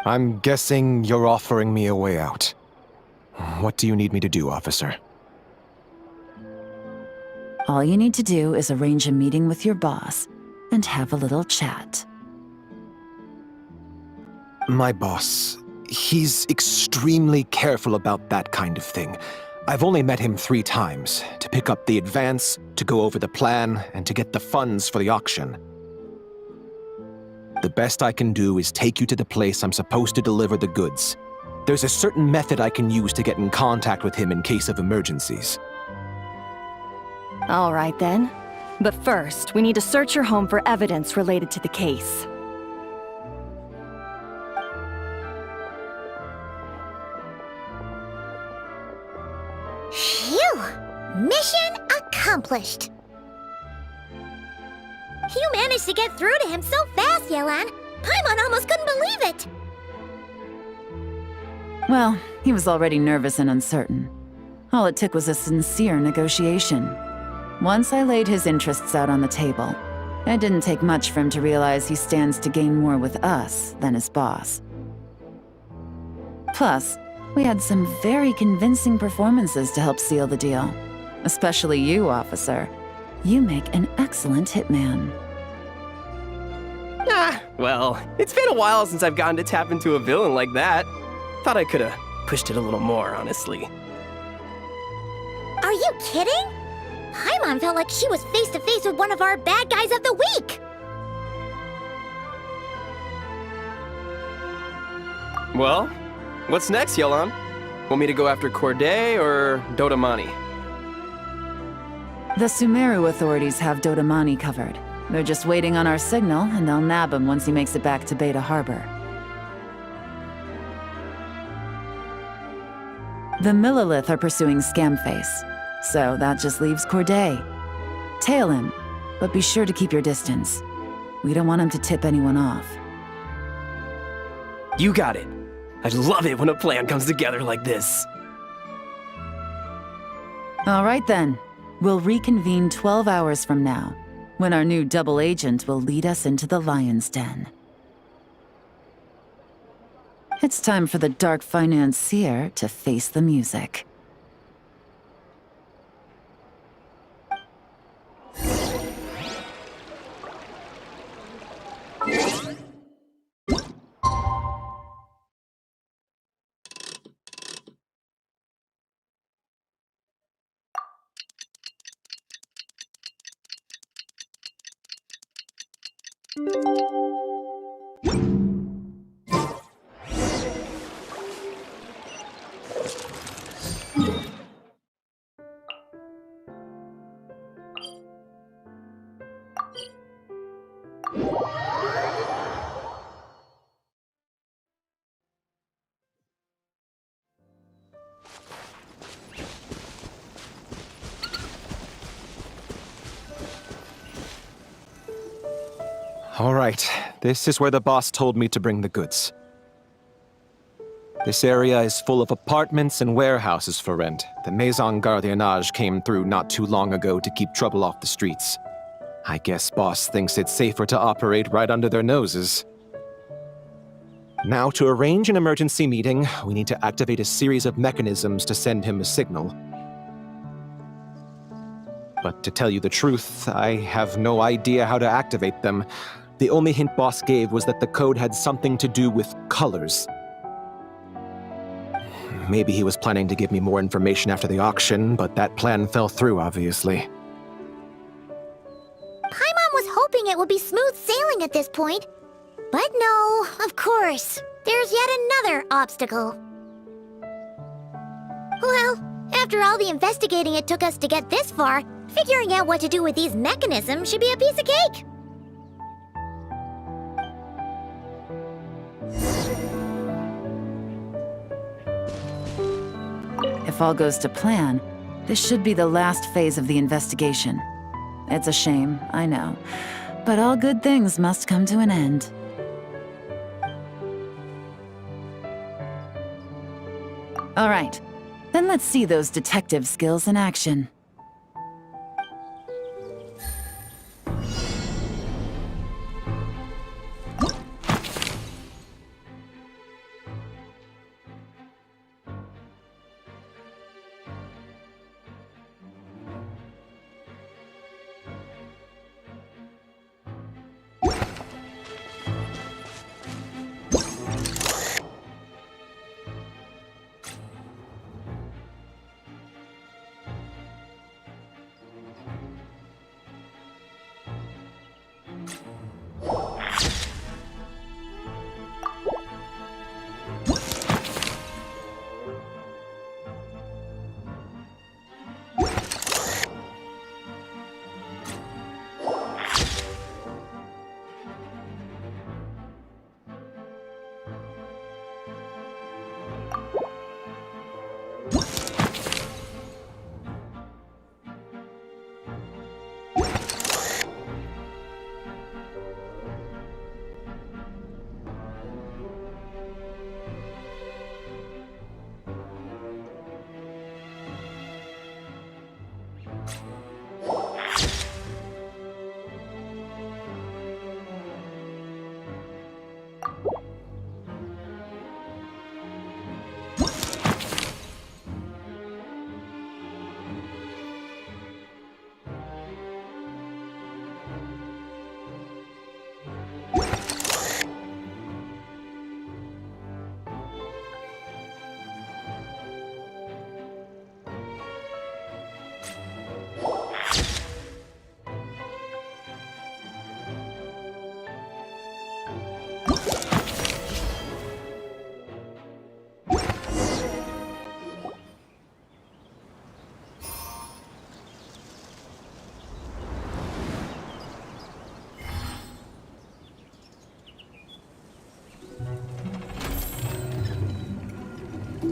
I'm guessing you're offering me a way out. What do you need me to do, officer? All you need to do is arrange a meeting with your boss and have a little chat. My boss, he's extremely careful about that kind of thing. I've only met him 3 times, to pick up the advance, to go over the plan, and to get the funds for the auction. The best I can do is take you to the place I'm supposed to deliver the goods. There's a certain method I can use to get in contact with him in case of emergencies. All right then. But first, we need to search your home for evidence related to the case. Phew! Mission accomplished! You managed to get through to him so fast, Yelan. Paimon almost couldn't believe it! Well, he was already nervous and uncertain. All it took was a sincere negotiation. Once I laid his interests out on the table, it didn't take much for him to realize he stands to gain more with us than his boss. Plus, we had some very convincing performances to help seal the deal. Especially you, officer. You make an excellent hitman. Well, it's been a while since I've gotten to tap into a villain like that. Thought I could have pushed it a little more, honestly. Are you kidding? Paimon felt like she was face to face with one of our bad guys of the week! Well, what's next, Yelan? Want me to go after Corday or Dodamani? The Sumeru authorities have Dodamani covered. They're just waiting on our signal, and they'll nab him once he makes it back to Beta Harbor. The Millilith are pursuing Scamface, so that just leaves Corday. Tail him, but be sure to keep your distance. We don't want him to tip anyone off. You got it. I love it when a plan comes together like this. All right then. We'll reconvene 12 hours from now, when our new double agent will lead us into the Lion's Den. It's time for the dark financier to face the music. All right, this is where the boss told me to bring the goods. This area is full of apartments and warehouses for rent. The Maison Gardiennage came through not too long ago to keep trouble off the streets. I guess boss thinks it's safer to operate right under their noses. Now, to arrange an emergency meeting, we need to activate a series of mechanisms to send him a signal. But to tell you the truth, I have no idea how to activate them. The only hint boss gave was that the code had something to do with colors. Maybe he was planning to give me more information after the auction, but that plan fell through, obviously. Paimon was hoping it would be smooth sailing at this point. But no, of course. There's yet another obstacle. Well, after all the investigating it took us to get this far, figuring out what to do with these mechanisms should be a piece of cake. If all goes to plan, this should be the last phase of the investigation. It's a shame, I know, but all good things must come to an end. All right, then let's see those detective skills in action.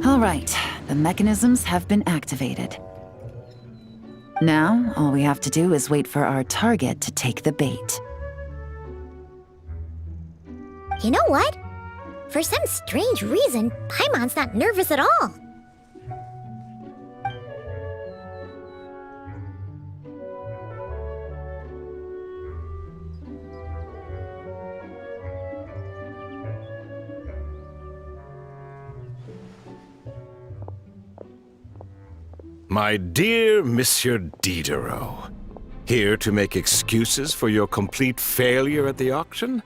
All right, the mechanisms have been activated. Now, all we have to do is wait for our target to take the bait. You know what? For some strange reason, Paimon's not nervous at all. My dear Monsieur Diderot, here to make excuses for your complete failure at the auction?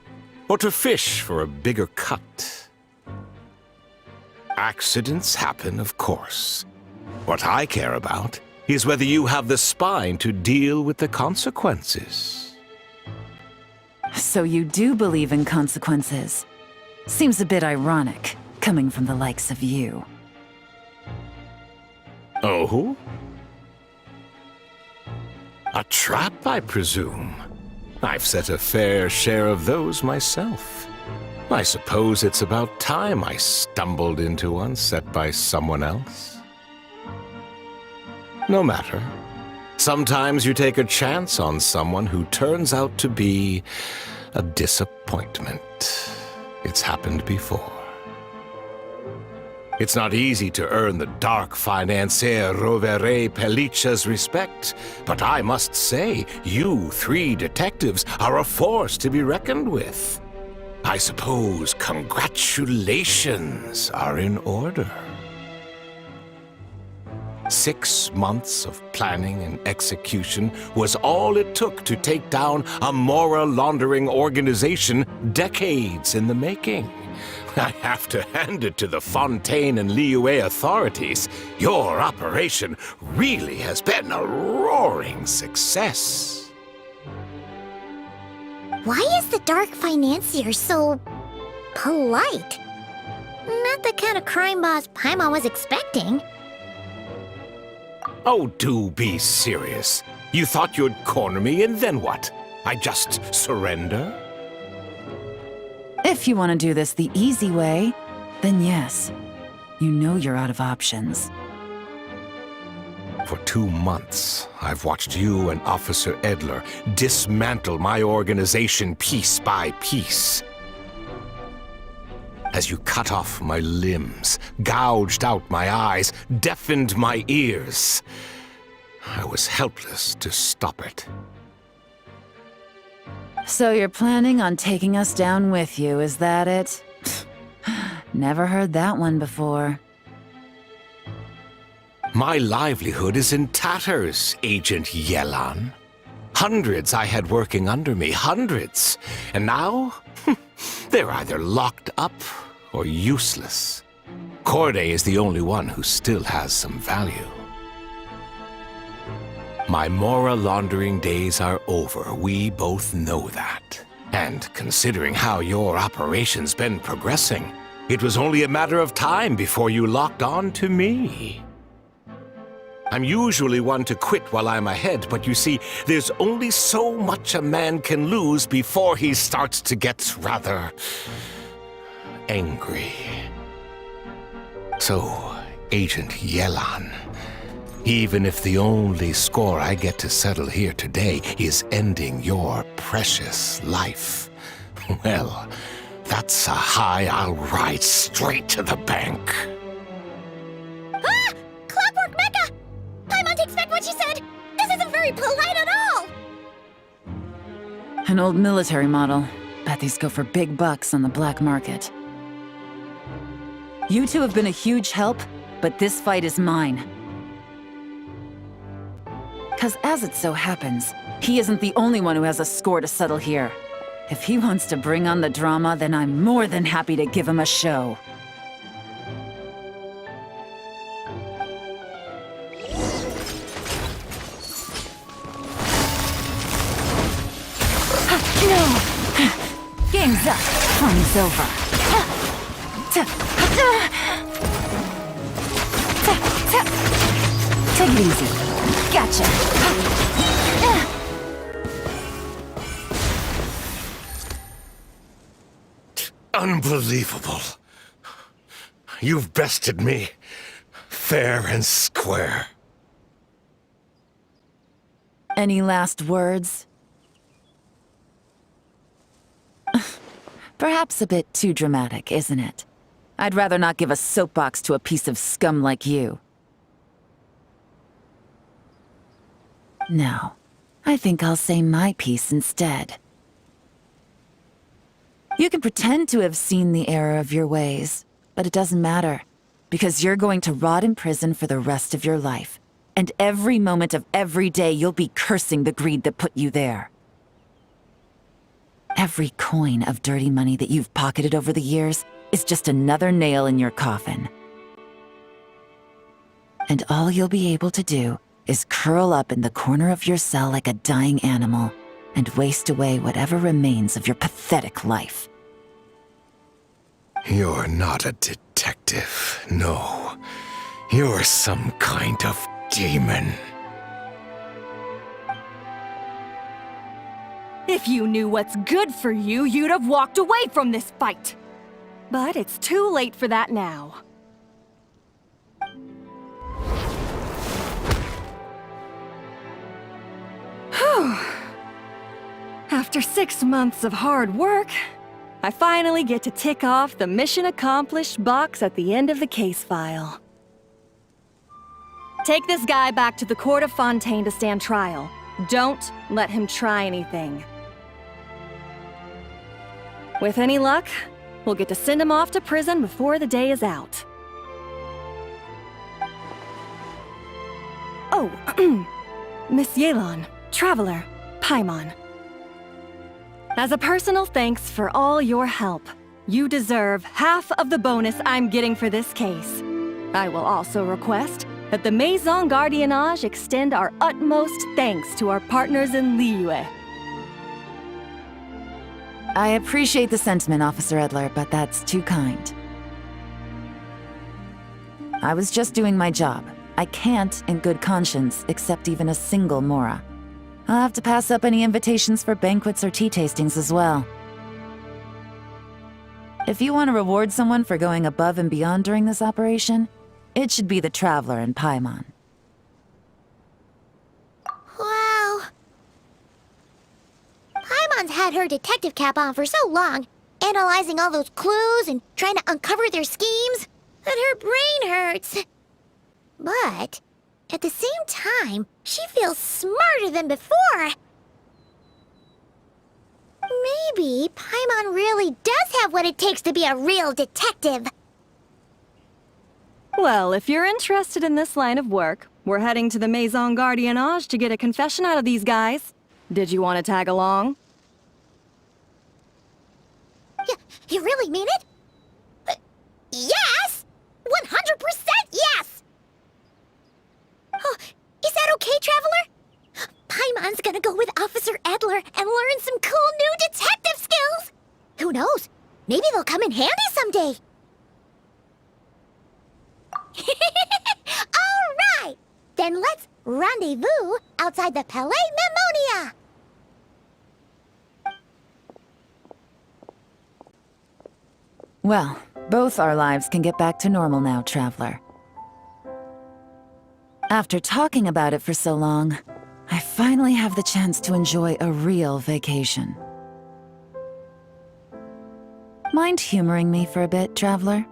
Or to fish for a bigger cut? Accidents happen, of course. What I care about is whether you have the spine to deal with the consequences. So you do believe in consequences. Seems a bit ironic, coming from the likes of you. Oh? A trap, I presume. I've set a fair share of those myself. I suppose it's about time I stumbled into one set by someone else. No matter. Sometimes you take a chance on someone who turns out to be a disappointment. It's happened before. It's not easy to earn the dark financier Rovere Pelliccia's respect, but I must say, you three detectives are a force to be reckoned with. I suppose congratulations are in order. 6 months of planning and execution was all it took to take down a mora laundering organization decades in the making. I have to hand it to the Fontaine and Liyue authorities. Your operation really has been a roaring success. Why is the dark financier so polite? Not the kind of crime boss Paimon was expecting. Oh, do be serious. You thought you'd corner me and then what? I just surrender? If you want to do this the easy way, then yes. You know you're out of options. For 2 months, I've watched you and Officer Edler dismantle my organization piece by piece. As you cut off my limbs, gouged out my eyes, deafened my ears, I was helpless to stop it. So you're planning on taking us down with you, is that it? Never heard that one before. My livelihood is in tatters, Agent YELAN. Hundreds I had working under me, hundreds. And now, they're either locked up or useless. Corday is the only one who still has some value. My mora laundering days are over, we both know that. And considering how your operation's been progressing, it was only a matter of time before you locked on to me. I'm usually one to quit while I'm ahead, but you see, there's only so much a man can lose before he starts to get rather angry. So, Agent YELAN, even if the only score I get to settle here today is ending your precious life, well, that's a high I'll ride straight to the bank. Ah! Clockwork Mecha! Paimon takes back what she said! This isn't very polite at all! An old military model. Bet these go for big bucks on the black market. You two have been a huge help, but this fight is mine. 'Cause as it so happens, he isn't the only one who has a score to settle here. If he wants to bring on the drama, then I'm more than happy to give him a show. No! Game's up. Fun's over. Take it easy. Gotcha. Unbelievable. You've bested me, fair and square. Any last words? Perhaps a bit too dramatic, isn't it? I'd rather not give a soapbox to a piece of scum like you. No, I think I'll say my piece instead. You can pretend to have seen the error of your ways, but it doesn't matter, because you're going to rot in prison for the rest of your life. And every moment of every day you'll be cursing the greed that put you there. Every coin of dirty money that you've pocketed over the years is just another nail in your coffin. And all you'll be able to do is curl up in the corner of your cell like a dying animal, and waste away whatever remains of your pathetic life. You're not a detective, no. You're some kind of demon. If you knew what's good for you, you'd have walked away from this fight. But it's too late for that now. Whew. After 6 months of hard work, I finally get to tick off the mission accomplished box at the end of the case file. Take this guy back to the court of Fontaine to stand trial. Don't let him try anything. With any luck, we'll get to send him off to prison before the day is out. Oh, Miss YELAN, Traveler, Paimon. As a personal thanks for all your help, you deserve half of the bonus I'm getting for this case. I will also request that the Maison Gardiennage extend our utmost thanks to our partners in Liyue. I appreciate the sentiment, Officer Edler, but that's too kind. I was just doing my job. I can't, in good conscience, accept even a single mora. I'll have to pass up any invitations for banquets or tea tastings as well. If you want to reward someone for going above and beyond during this operation, it should be the Traveler and Paimon. Wow. Paimon's had her detective cap on for so long, analyzing all those clues and trying to uncover their schemes, that her brain hurts. But at the same time, she feels smarter than before. Maybe Paimon really does have what it takes to be a real detective. Well, if you're interested in this line of work, we're heading to the Maison Gardiennage to get a confession out of these guys. Did you want to tag along? You really mean it? Yes! 100% yes! Oh, is that okay, Traveler? Paimon's gonna go with Officer Edler and learn some cool new detective skills! Who knows? Maybe they'll come in handy someday! Alright! Then let's rendezvous outside the Palais Mnemonia! Well, both our lives can get back to normal now, Traveler. After talking about it for so long, I finally have the chance to enjoy a real vacation. Mind humoring me for a bit, Traveler?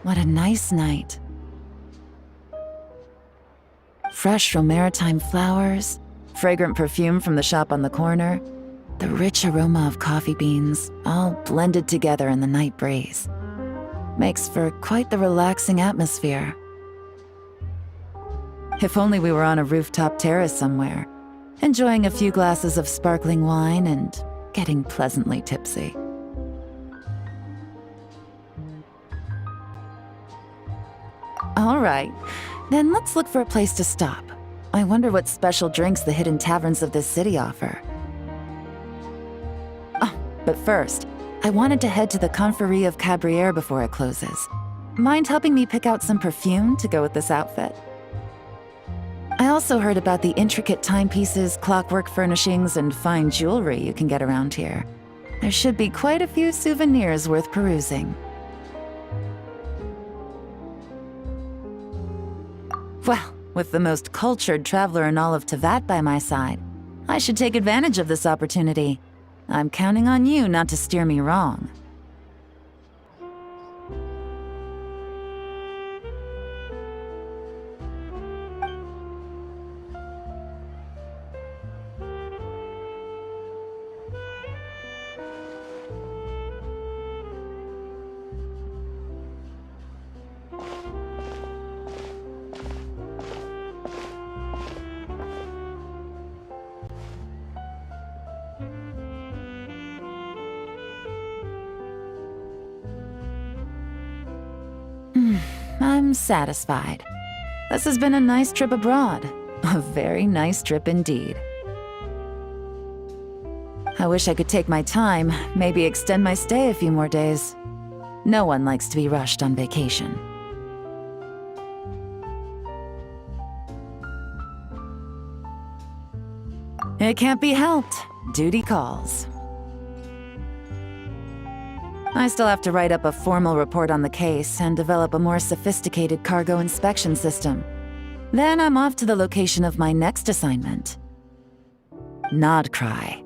What a nice night. Fresh from maritime flowers, fragrant perfume from the shop on the corner, the rich aroma of coffee beans, all blended together in the night breeze. Makes for quite the relaxing atmosphere. If only we were on a rooftop terrace somewhere, enjoying a few glasses of sparkling wine and getting pleasantly tipsy. All right, then let's look for a place to stop. I wonder what special drinks the hidden taverns of this city offer. But first, I wanted to head to the Confrérie of Cabrières before it closes. Mind helping me pick out some perfume to go with this outfit? I also heard about the intricate timepieces, clockwork furnishings, and fine jewelry you can get around here. There should be quite a few souvenirs worth perusing. Well, with the most cultured traveler in all of Teyvat by my side, I should take advantage of this opportunity. I'm counting on you not to steer me wrong. I'm satisfied. This has been a nice trip abroad. A very nice trip indeed. I wish I could take my time, maybe extend my stay a few more days. No one likes to be rushed on vacation. It can't be helped. Duty calls. I still have to write up a formal report on the case and develop a more sophisticated cargo inspection system. Then I'm off to the location of my next assignment. Nodcry.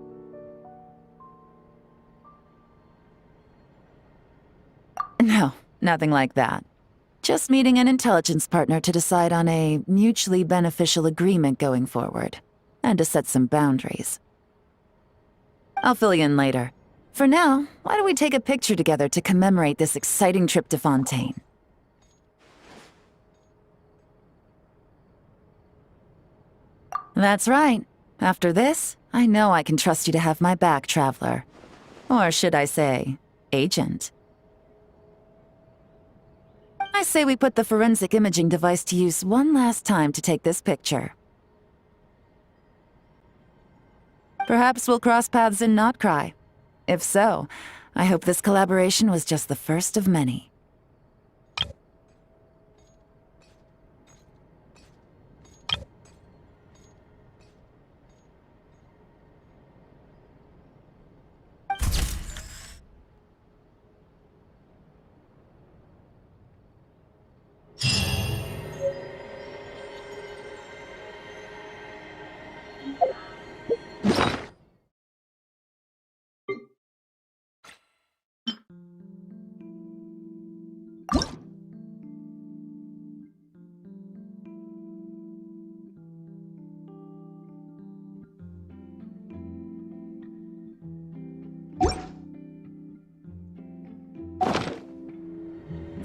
No, nothing like that. Just meeting an intelligence partner to decide on a mutually beneficial agreement going forward, and to set some boundaries. I'll fill you in later. For now, why don't we take a picture together to commemorate this exciting trip to Fontaine? That's right. After this, I know I can trust you to have my back, Traveler. Or should I say, Agent. I say we put the forensic imaging device to use one last time to take this picture. Perhaps we'll cross paths in Nodcry. If so, I hope this collaboration was just the first of many.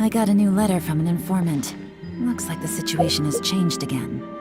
I got a new letter from an informant. Looks like the situation has changed again.